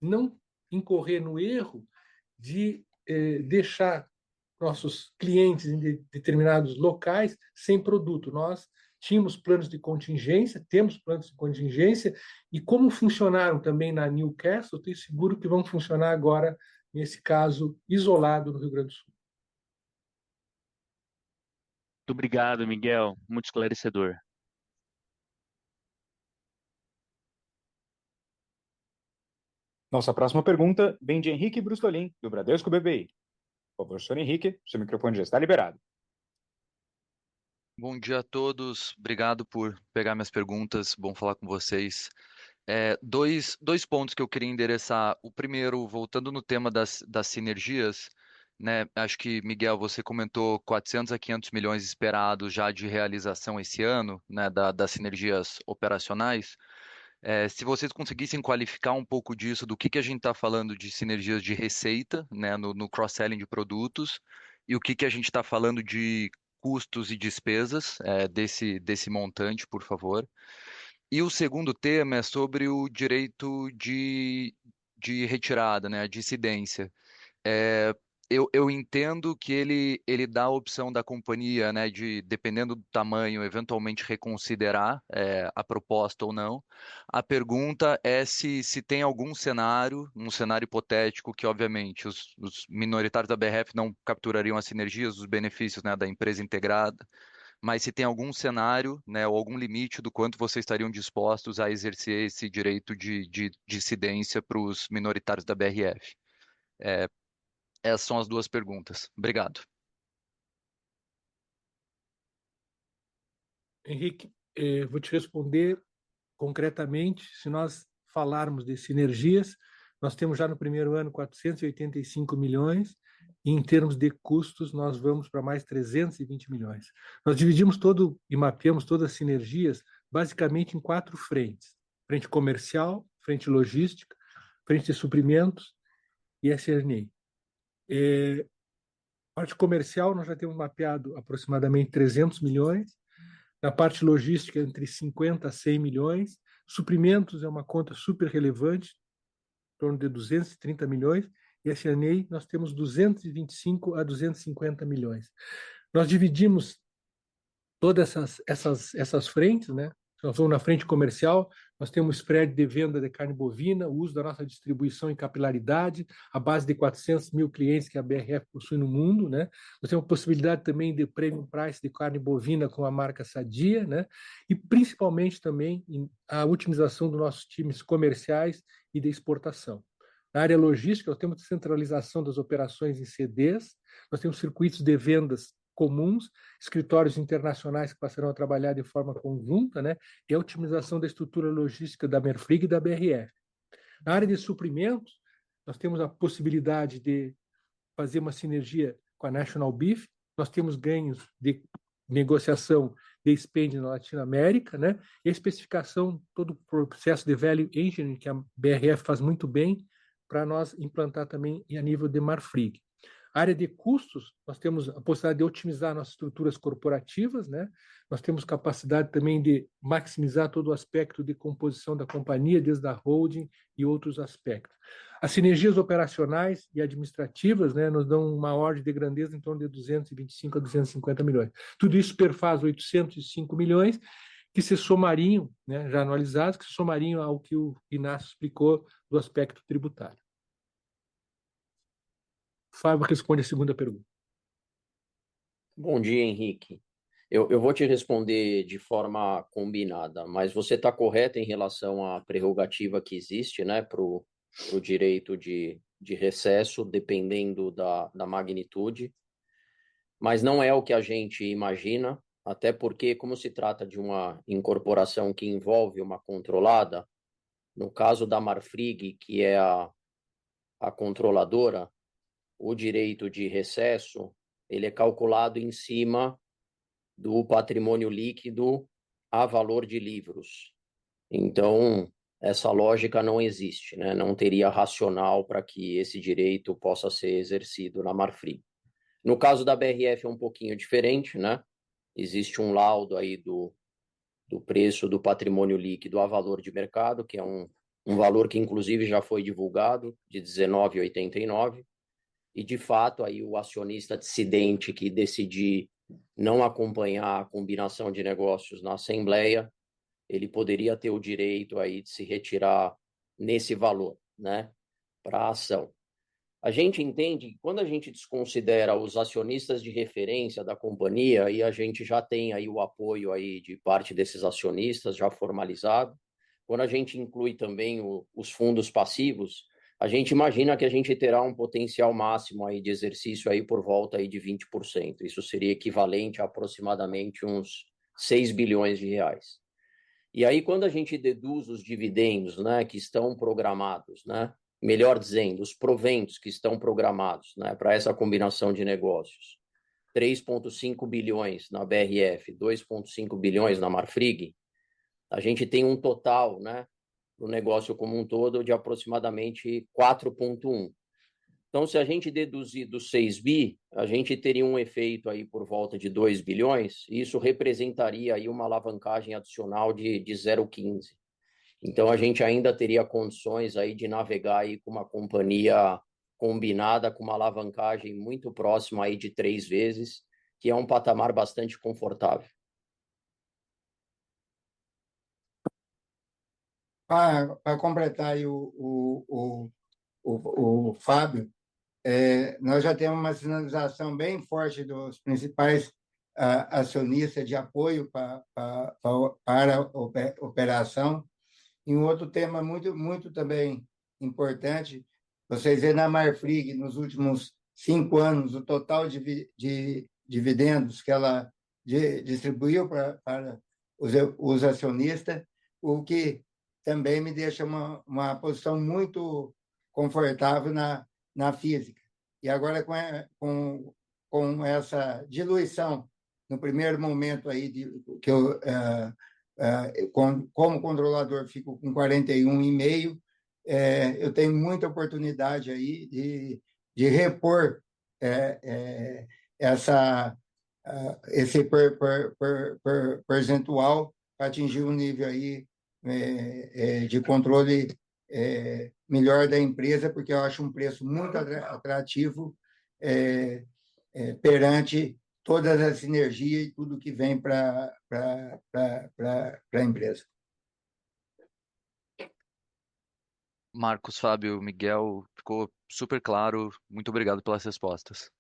[SPEAKER 12] não incorrer no erro de deixar nossos clientes em determinados locais sem produto. Nós tínhamos planos de contingência, temos planos de contingência, e como funcionaram também na Newcastle, tenho seguro que vão funcionar agora, nesse caso, isolado no Rio Grande do Sul.
[SPEAKER 11] Muito obrigado, Miguel. Muito esclarecedor.
[SPEAKER 7] Nossa próxima pergunta vem de Henrique Brustolin, do Bradesco BBI. Por favor, senhor Henrique, seu microfone já está liberado.
[SPEAKER 13] Bom dia a todos, obrigado por pegar minhas perguntas, bom falar com vocês. Dois pontos que eu queria endereçar. O primeiro, voltando no tema das sinergias, né? Acho que, Miguel, você comentou 400 a 500 milhões esperados já de realização esse ano, né, das sinergias operacionais. Se vocês conseguissem qualificar um pouco disso, do que a gente está falando de sinergias de receita, né, no cross-selling de produtos, e o que a gente está falando de custos e despesas desse montante, por favor. E o segundo tema é sobre o direito de retirada, né, a dissidência. Eu entendo que ele dá a opção da companhia, né, de, dependendo do tamanho, eventualmente reconsiderar a proposta ou não. A pergunta é se tem algum cenário, um cenário hipotético, que obviamente os minoritários da BRF não capturariam as sinergias, os benefícios, né, da empresa integrada, mas se tem algum cenário, né, ou algum limite do quanto vocês estariam dispostos a exercer esse direito de dissidência para os minoritários da BRF. Essas são as duas perguntas. Obrigado.
[SPEAKER 12] Henrique, vou te responder concretamente. Se nós falarmos de sinergias, nós temos já no primeiro ano 485 milhões, e em termos de custos, nós vamos para mais 320 milhões. Nós dividimos e mapeamos todas as sinergias basicamente em 4 frentes: frente comercial, frente logística, frente de suprimentos e SG&A. Parte comercial, nós já temos mapeado aproximadamente 300 milhões. Na parte logística, entre 50 a 100 milhões. Suprimentos é uma conta super relevante, em torno de 230 milhões. E SG&A, nós temos 225 a 250 milhões. Nós dividimos todas essas frentes, né? Nós vamos na frente comercial, nós temos spread de venda de carne bovina, o uso da nossa distribuição e capilaridade, a base de 400 mil clientes que a BRF possui no mundo, né? Nós temos possibilidade também de premium price de carne bovina com a marca Sadia, né? E principalmente também a otimização dos nossos times comerciais e de exportação. Na área logística, nós temos centralização das operações em CDs, nós temos circuitos de vendas comuns, escritórios internacionais que passarão a trabalhar de forma conjunta, né, e a otimização da estrutura logística da Marfrig e da BRF. Na área de suprimentos, nós temos a possibilidade de fazer uma sinergia com a National Beef, nós temos ganhos de negociação de spend na Latinoamérica, né? E a especificação, todo o processo de value engineering que a BRF faz muito bem para nós implantar também a nível de Marfrig. A área de custos, nós temos a possibilidade de otimizar nossas estruturas corporativas, né? Nós temos capacidade também de maximizar todo o aspecto de composição da companhia, desde a holding e outros aspectos. As sinergias operacionais e administrativas, né, nos dão uma ordem de grandeza em torno de 225 a 250 milhões. Tudo isso perfaz 805 milhões, que se somariam, né, já anualizados, que se somariam ao que o Inácio explicou do aspecto tributário. Fábio responde a segunda pergunta.
[SPEAKER 14] Bom dia, Henrique. Eu vou te responder de forma combinada, mas você está correto em relação à prerrogativa que existe, né, para o direito de recesso, dependendo da magnitude, mas não é o que a gente imagina, até porque, como se trata de uma incorporação que envolve uma controlada, no caso da Marfrig, que é a controladora, o direito de recesso ele é calculado em cima do patrimônio líquido a valor de livros. Então, essa lógica não existe, né? Não teria racional para que esse direito possa ser exercido na Marfrig. No caso da BRF é um pouquinho diferente, né? Existe um laudo aí do preço do patrimônio líquido a valor de mercado, que é um valor que inclusive já foi divulgado, de R$19,89, e de fato aí o acionista dissidente que decidir não acompanhar a combinação de negócios na Assembleia, ele poderia ter o direito aí de se retirar nesse valor, né, para a ação. A gente entende que quando a gente desconsidera os acionistas de referência da companhia, e a gente já tem aí o apoio aí de parte desses acionistas já formalizado, quando a gente inclui também os fundos passivos, a gente imagina que a gente terá um potencial máximo aí de exercício aí por volta aí de 20%. Isso seria equivalente a aproximadamente uns 6 bilhões de reais. E aí, quando a gente deduz os dividendos, né, que estão programados, né, melhor dizendo, os proventos que estão programados, né, para essa combinação de negócios, 3,5 bilhões na BRF, 2,5 bilhões na Marfrig, a gente tem um total, né, do negócio como um todo de aproximadamente 4,1. Então, se a gente deduzir dos 6 bi, a gente teria um efeito aí por volta de 2 bilhões, e isso representaria aí uma alavancagem adicional de 0,15. Então, a gente ainda teria condições aí de navegar aí com uma companhia combinada com uma alavancagem muito próxima aí de 3 vezes, que é um patamar bastante confortável.
[SPEAKER 5] Para completar aí o Fábio, nós já temos uma sinalização bem forte dos principais acionistas de apoio para a operação. E um outro tema muito também importante, vocês veem na Marfrig, nos últimos 5 anos, o total de dividendos que ela distribuiu para os acionistas, o que também me deixa uma posição muito confortável na física. E agora, com essa diluição, no primeiro momento aí que eu, como controlador, fico com 41,5, eu tenho muita oportunidade aí de repor esse percentual para atingir um nível aí de controle melhor da empresa, porque eu acho um preço muito atrativo perante todas as sinergias e tudo que vem para a empresa.
[SPEAKER 13] Marcos, Fábio, Miguel, ficou super claro. Muito obrigado pelas respostas.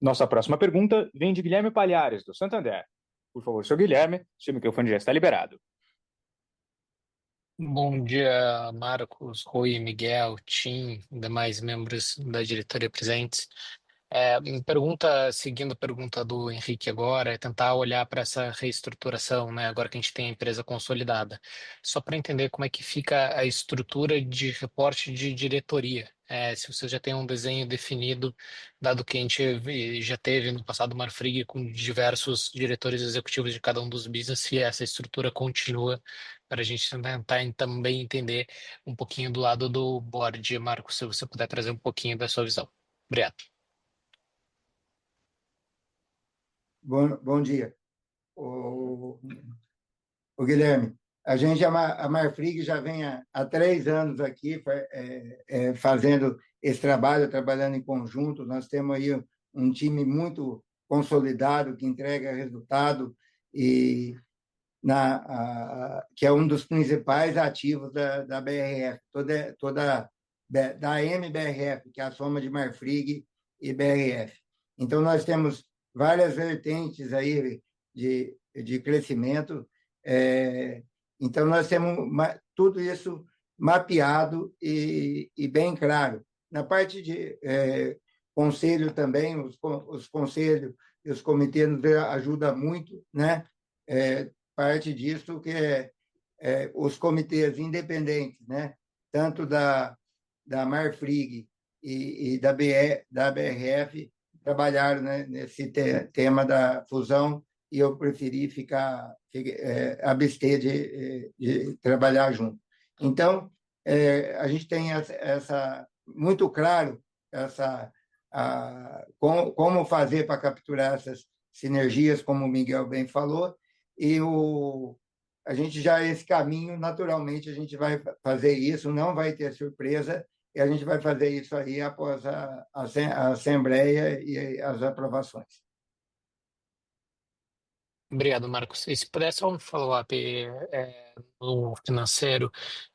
[SPEAKER 7] Nossa próxima pergunta vem de Guilherme Palhares, do Santander. Por favor, senhor Guilherme, seu microfone já está liberado.
[SPEAKER 15] Bom dia, Marcos, Rui, Miguel, Tim, demais membros da diretoria presentes. Seguindo a pergunta do Henrique agora, é tentar olhar para essa reestruturação, né? Agora que a gente tem a empresa consolidada, só para entender como é que fica a estrutura de reporte de diretoria. se você já tem um desenho definido, dado que a gente já teve no passado Marfrig com diversos diretores executivos de cada um dos business, se essa estrutura continua, para a gente tentar também entender um pouquinho do lado do board. Marcos, se você puder trazer um pouquinho da sua visão. Obrigado.
[SPEAKER 5] Bom dia. O Guilherme, a Marfrig já vem há 3 anos aqui fazendo esse trabalho, trabalhando em conjunto. Nós temos aí um time muito consolidado que entrega resultado e que é um dos principais ativos da BRF, toda da MBRF, que é a soma de Marfrig e BRF. Então, nós temos várias vertentes aí de crescimento. Então, nós temos tudo isso mapeado e bem claro. Na parte de conselho também, os conselhos e os comitês nos ajudam muito, né? Parte disso que os comitês independentes, né? Tanto da Marfrig e da BRF, trabalharam, né, nesse tema da fusão, e eu preferi abster de trabalhar junto. Então, a gente tem muito claro como fazer para capturar essas sinergias, como o Miguel bem falou, e a gente já, esse caminho, naturalmente, a gente vai fazer isso, não vai ter surpresa, e a gente vai fazer isso aí após a Assembleia e as aprovações.
[SPEAKER 15] Obrigado, Marcos. E se pudesse só um follow-up no financeiro,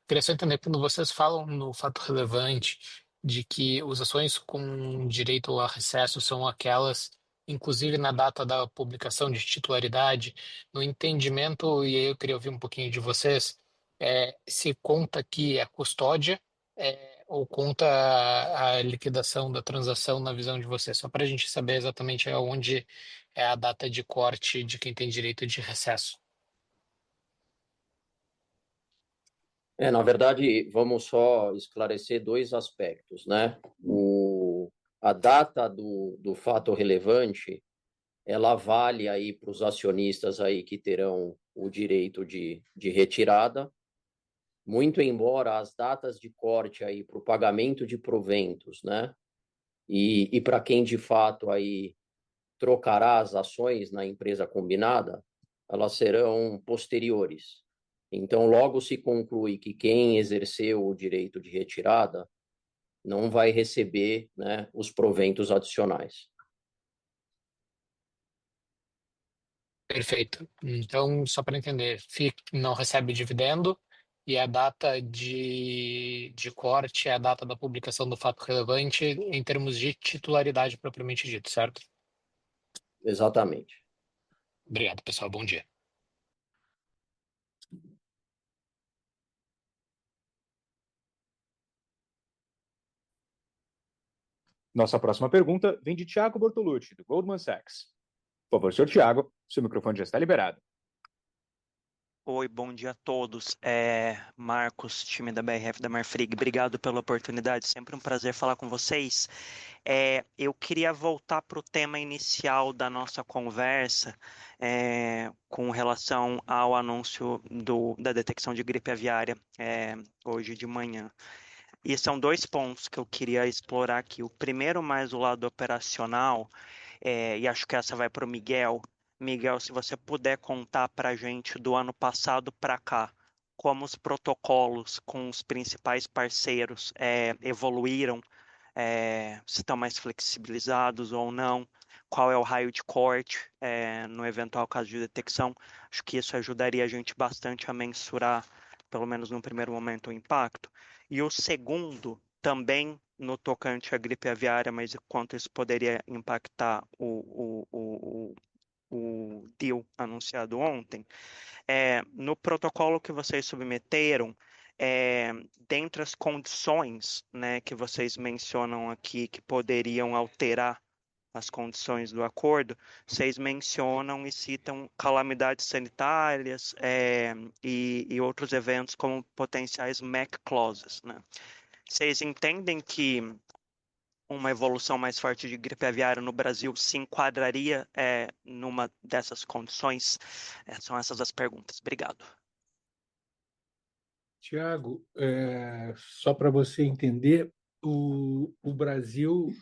[SPEAKER 15] queria só entender, quando vocês falam no fato relevante de que as ações com direito a recesso são aquelas, inclusive na data da publicação de titularidade, no entendimento, e aí eu queria ouvir um pouquinho de vocês, se conta aqui a custódia, ou conta a liquidação da transação na visão de vocês, só para a gente saber exatamente onde é a data de corte de quem tem direito de recesso.
[SPEAKER 14] Na verdade, vamos só esclarecer 2 aspectos, né? A data do fato relevante, ela vale aí para os acionistas aí que terão o direito de retirada, muito embora as datas de corte aí para o pagamento de proventos, né? E para quem de fato aí trocará as ações na empresa combinada, elas serão posteriores. Então, logo se conclui que quem exerceu o direito de retirada não vai receber, né, os proventos adicionais.
[SPEAKER 15] Perfeito. Então, só para entender, FIC não recebe dividendo e a data de corte é a data da publicação do fato relevante em termos de titularidade propriamente dito, certo?
[SPEAKER 14] Exatamente.
[SPEAKER 15] Obrigado, pessoal. Bom dia.
[SPEAKER 7] Nossa próxima pergunta vem de Thiago Bortolucci, do Goldman Sachs. Por favor, senhor Thiago, seu microfone já está liberado.
[SPEAKER 16] Oi, bom dia a todos. Marcos, time da BRF da Marfrig, obrigado pela oportunidade, sempre um prazer falar com vocês. Eu queria voltar para o tema inicial da nossa conversa, com relação ao anúncio da detecção de gripe aviária hoje de manhã. E são 2 pontos que eu queria explorar aqui. O primeiro, mais o lado operacional, e acho que essa vai para o Miguel. Miguel, se você puder contar para a gente do ano passado para cá, como os protocolos com os principais parceiros evoluíram, se estão mais flexibilizados ou não, qual é o raio de corte no eventual caso de detecção. Acho que isso ajudaria a gente bastante a mensurar, pelo menos no primeiro momento, o impacto. E o segundo, também no tocante à gripe aviária, mas quanto isso poderia impactar o deal anunciado ontem, no protocolo que vocês submeteram, dentre as condições, né, que vocês mencionam aqui que poderiam alterar as condições do acordo, vocês mencionam e citam calamidades sanitárias e outros eventos como potenciais MAC clauses, né? vocês entendem que uma evolução mais forte de gripe aviária no Brasil se enquadraria numa dessas condições? São essas as perguntas. Obrigado.
[SPEAKER 12] Tiago, só para você entender, o Brasil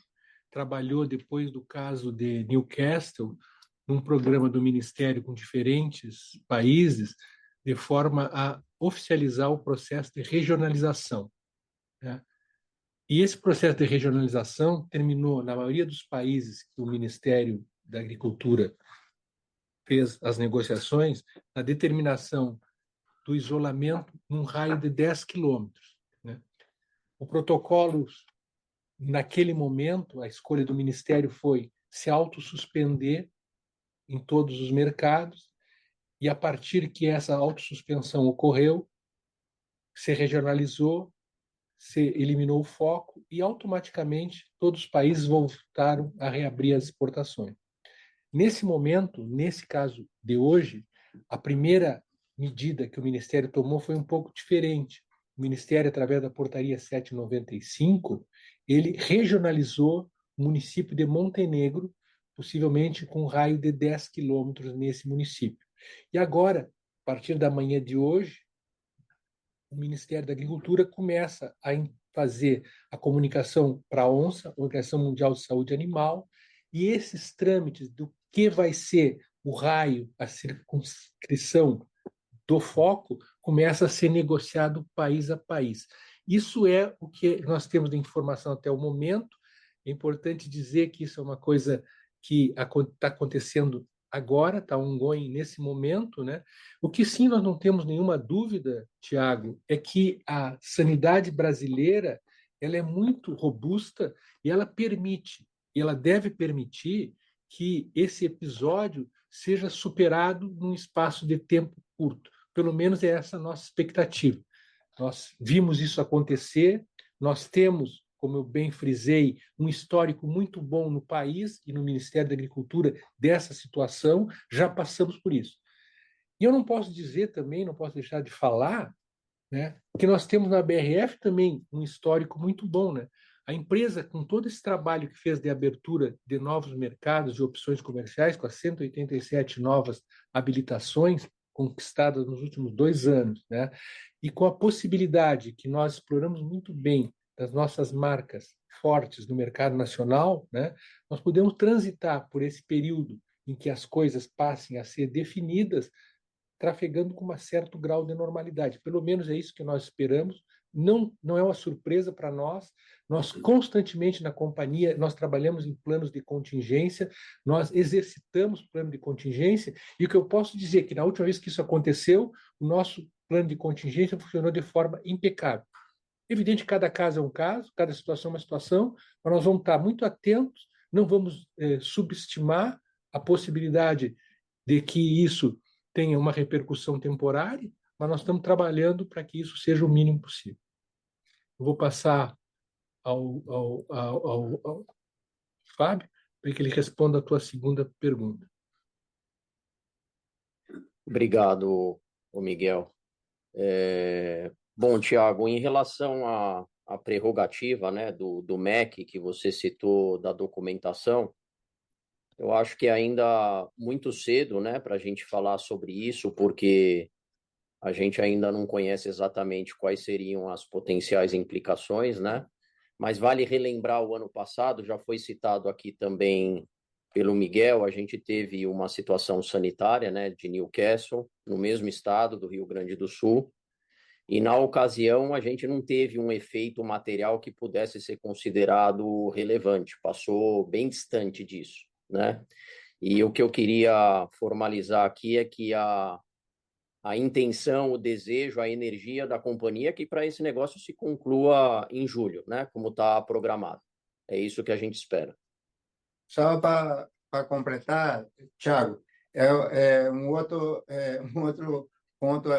[SPEAKER 12] trabalhou, depois do caso de Newcastle, num programa do Ministério com diferentes países, de forma a oficializar o processo de regionalização, né? E esse processo de regionalização terminou, na maioria dos países que o Ministério da Agricultura fez as negociações, na determinação do isolamento num raio de 10 quilômetros, né? O protocolo, naquele momento, a escolha do Ministério foi se autossuspender em todos os mercados, e a partir que essa autossuspensão ocorreu, se regionalizou, se eliminou o foco e automaticamente todos os países voltaram a reabrir as exportações. Nesse momento, nesse caso de hoje, a primeira medida que o Ministério tomou foi um pouco diferente. O Ministério, através da portaria 795, ele regionalizou o município de Montenegro, possivelmente com um raio de 10 quilômetros nesse município. E agora, a partir da manhã de hoje, o Ministério da Agricultura começa a fazer a comunicação para a ONSA, Organização Mundial de Saúde Animal, e esses trâmites do que vai ser o raio, a circunscrição do foco, começa a ser negociado país a país. Isso é o que nós temos de informação até o momento. É importante dizer que isso é uma coisa que está acontecendo agora, está ongoing nesse momento, né? O que sim nós não temos nenhuma dúvida, Tiago, é que a sanidade brasileira ela é muito robusta e ela permite, e ela deve permitir que esse episódio seja superado num espaço de tempo curto. Pelo menos é essa a nossa expectativa. Nós vimos isso acontecer, nós temos, como eu bem frisei, um histórico muito bom no país e no Ministério da Agricultura dessa situação, já passamos por isso. E eu não posso dizer também, não posso deixar de falar, né, que nós temos na BRF também um histórico muito bom, né? A empresa, com todo esse trabalho que fez de abertura de novos mercados e opções comerciais, com as 187 novas habilitações conquistadas nos últimos 2 anos, né? E com a possibilidade que nós exploramos muito bem das nossas marcas fortes no mercado nacional, né? Nós podemos transitar por esse período em que as coisas passem a ser definidas, trafegando com um certo grau de normalidade. Pelo menos é isso que nós esperamos. Não é uma surpresa para nós. Nós constantemente na companhia, nós trabalhamos em planos de contingência, nós exercitamos plano de contingência, e o que eu posso dizer é que na última vez que isso aconteceu, o nosso plano de contingência funcionou de forma impecável. Evidente que cada caso é um caso, cada situação é uma situação, mas nós vamos estar muito atentos, não vamos subestimar a possibilidade de que isso tenha uma repercussão temporária, mas nós estamos trabalhando para que isso seja o mínimo possível. Eu vou passar ao Fábio para que ele responda a tua segunda pergunta.
[SPEAKER 14] Obrigado, Miguel. Bom, Tiago, em relação à prerrogativa, né, do MEC que você citou da documentação, eu acho que é ainda muito cedo, né, para a gente falar sobre isso, porque a gente ainda não conhece exatamente quais seriam as potenciais implicações, né? Mas vale relembrar o ano passado, já foi citado aqui também pelo Miguel, a gente teve uma situação sanitária, né, de Newcastle, no mesmo estado do Rio Grande do Sul, e na ocasião a gente não teve um efeito material que pudesse ser considerado relevante, passou bem distante disso, né? E o que eu queria formalizar aqui é que a intenção, o desejo, a energia da companhia é que para esse negócio se conclua em julho, né? Como está programado. É isso que a gente espera.
[SPEAKER 5] Só para completar, Thiago, um outro ponto,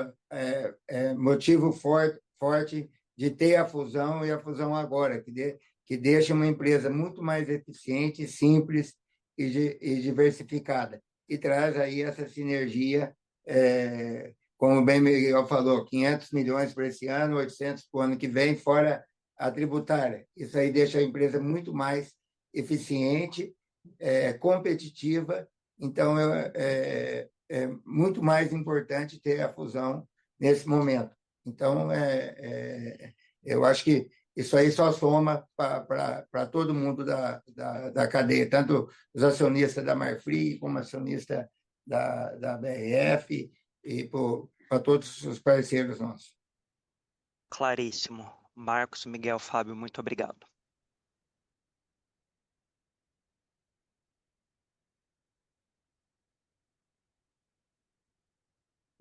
[SPEAKER 5] motivo forte de ter a fusão, e a fusão agora, que deixa uma empresa muito mais eficiente, simples e diversificada, e traz aí essa sinergia, como bem Miguel falou, 500 milhões para esse ano, 800 para o ano que vem, fora a tributária. Isso aí deixa a empresa muito mais eficiente, competitiva. Então, é muito mais importante ter a fusão nesse momento. Então, eu acho que isso aí só soma para todo mundo da cadeia, tanto os acionistas da Marfrig como acionistas da BRF e para todos os parceiros nossos.
[SPEAKER 16] Claríssimo. Marcos, Miguel, Fábio, muito obrigado.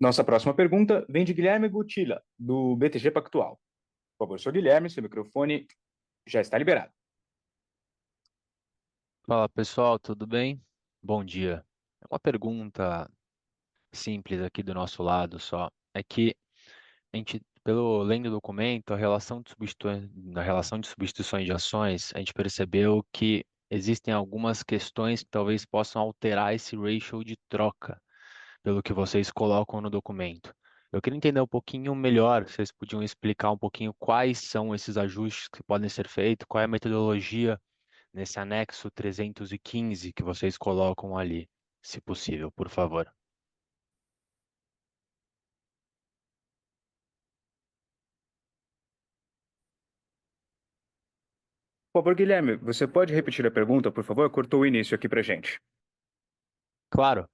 [SPEAKER 7] Nossa próxima pergunta vem de Guilherme Gutila, do BTG Pactual. Por favor, senhor Guilherme, seu microfone já está liberado.
[SPEAKER 17] Fala pessoal, tudo bem? Bom dia. É uma pergunta simples aqui do nosso lado só. É que a gente, lendo o documento, na relação de substituições de ações, a gente percebeu que existem algumas questões que talvez possam alterar esse ratio de troca, pelo que vocês colocam no documento. Eu queria entender um pouquinho melhor, se vocês podiam explicar um pouquinho quais são esses ajustes que podem ser feitos, qual é a metodologia nesse anexo 315 que vocês colocam ali, se possível, por favor.
[SPEAKER 7] Por favor, Guilherme, você pode repetir a pergunta, por favor? Cortou o início aqui para gente.
[SPEAKER 17] Claro.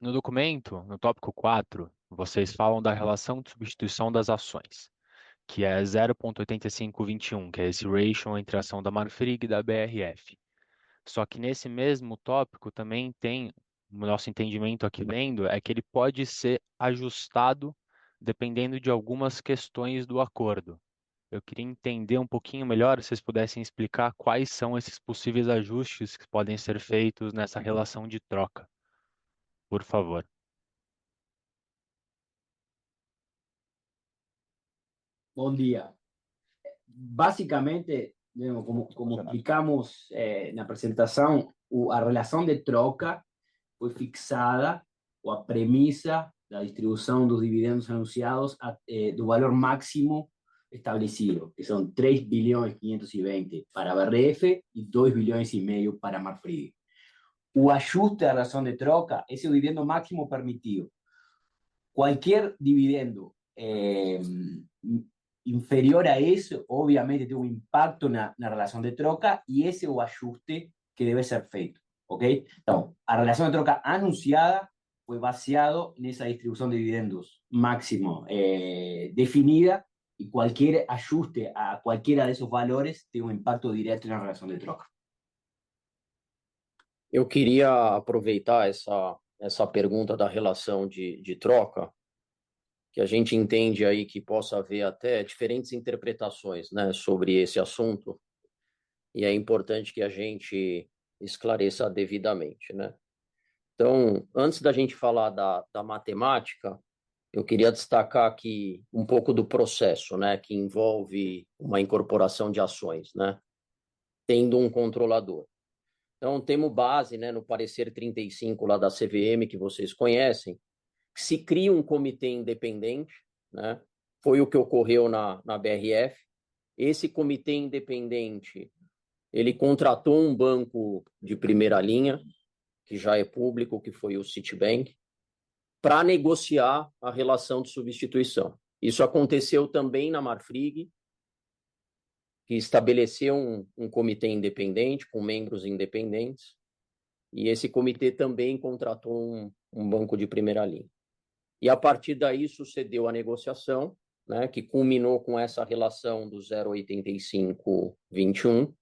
[SPEAKER 17] No documento, no tópico 4, vocês falam da relação de substituição das ações, que é 0,8521, que é esse ratio entre a ação da Marfrig e da BRF. Só que nesse mesmo tópico também tem, o nosso entendimento aqui lendo, é que ele pode ser ajustado dependendo de algumas questões do acordo. Eu queria entender um pouquinho melhor, se vocês pudessem explicar quais são esses possíveis ajustes que podem ser feitos nessa relação de troca, por favor.
[SPEAKER 10] Bom dia. Básicamente, como explicamos na apresentação, a relação de troca foi fixada, ou a premissa da distribuição dos dividendos anunciados do valor máximo establecido, que são 3 bilhões 520 para a BRF e 2 bilhões e meio para a Marfrig. O ajuste da relação de troca é o dividendo máximo permitido. Qualquer dividendo inferior a eso, obviamente tiene un impacto en la relación de troca y ese es el ajuste que debe ser feito, ¿ok? Entonces, la relación de troca anunciada fue baseado en esa distribución de dividendos máximo definida y cualquier ajuste a cualquiera de esos valores tiene un impacto directo en la relación de troca.
[SPEAKER 14] Eu queria aproveitar essa pergunta da relação de troca, que a gente entende aí que possa haver até diferentes interpretações, né, sobre esse assunto, e é importante que a gente esclareça devidamente, né? Então, antes da gente falar da matemática, eu queria destacar aqui um pouco do processo, né, que envolve uma incorporação de ações, né, tendo um controlador. Então, temos base, né, no parecer 35 lá da CVM, que vocês conhecem, que se cria um comitê independente, né? Foi o que ocorreu na BRF. Esse comitê independente, ele contratou um banco de primeira linha, que já é público, que foi o Citibank, para negociar a relação de substituição. Isso aconteceu também na Marfrig, que estabeleceu um comitê independente, com membros independentes, e esse comitê também contratou um banco de primeira linha. E a partir daí sucedeu a negociação, né, que culminou com essa relação do 0,8521,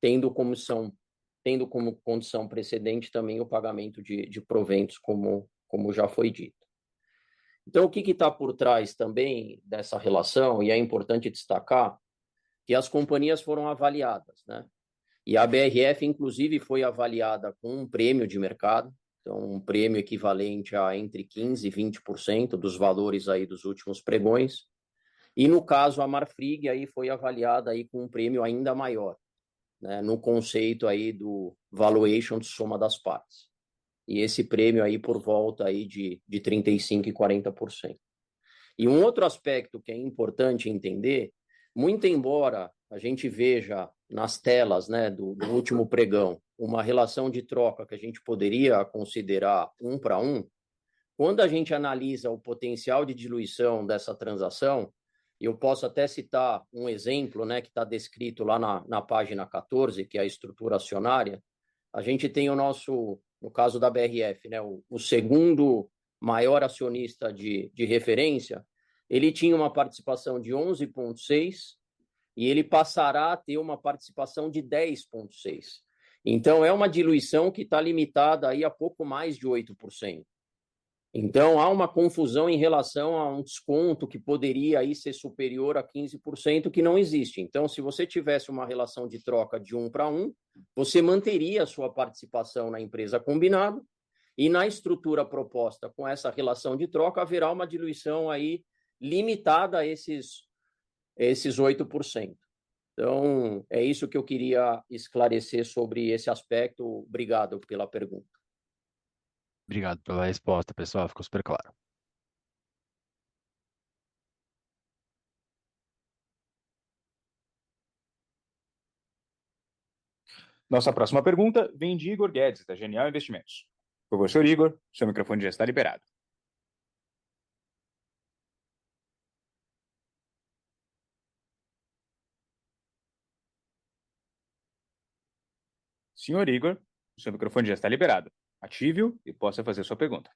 [SPEAKER 14] tendo como condição precedente também o pagamento de proventos, como já foi dito. Então, o que está por trás também dessa relação, e é importante destacar, que as companhias foram avaliadas, né? E a BRF, inclusive, foi avaliada com um prêmio de mercado, então um prêmio equivalente a entre 15% e 20% dos valores aí dos últimos pregões. E no caso a Marfrig aí foi avaliada aí com um prêmio ainda maior, né, no conceito aí do valuation de soma das partes. E esse prêmio aí por volta aí de 35% e 40%. E um outro aspecto que é importante entender, muito embora a gente veja nas telas, né, do último pregão uma relação de troca que a gente poderia considerar 1 para 1, quando a gente analisa o potencial de diluição dessa transação, eu posso até citar um exemplo, né, que está descrito lá na página 14, que é a estrutura acionária. A gente tem no caso da BRF, né, o segundo maior acionista de referência, ele tinha uma participação de 11,6% e ele passará a ter uma participação de 10,6%. Então, é uma diluição que está limitada aí a pouco mais de 8%. Então, há uma confusão em relação a um desconto que poderia aí ser superior a 15%, que não existe. Então, se você tivesse uma relação de troca de 1 para 1, você manteria a sua participação na empresa combinada, e na estrutura proposta com essa relação de troca, haverá uma diluição aí limitada a esses 8%. Então, é isso que eu queria esclarecer sobre esse aspecto. Obrigado pela pergunta.
[SPEAKER 17] Obrigado pela resposta, pessoal. Ficou super claro.
[SPEAKER 7] Nossa próxima pergunta vem de Igor Guedes, da Genial Investimentos. Professor Igor, seu microfone já está liberado. Senhor Igor, seu microfone já está liberado. Ative-o e possa fazer sua pergunta.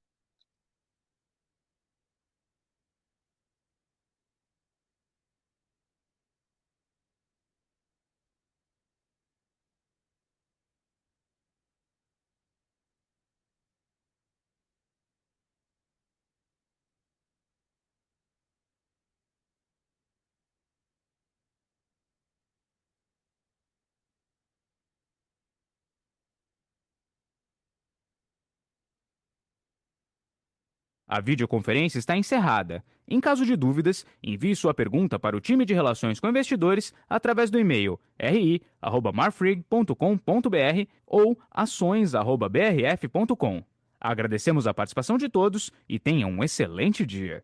[SPEAKER 1] A videoconferência está encerrada. Em caso de dúvidas, envie sua pergunta para o time de relações com investidores através do e-mail ri@marfrig.com.br ou ações@brf.com. Agradecemos a participação de todos e tenham um excelente dia.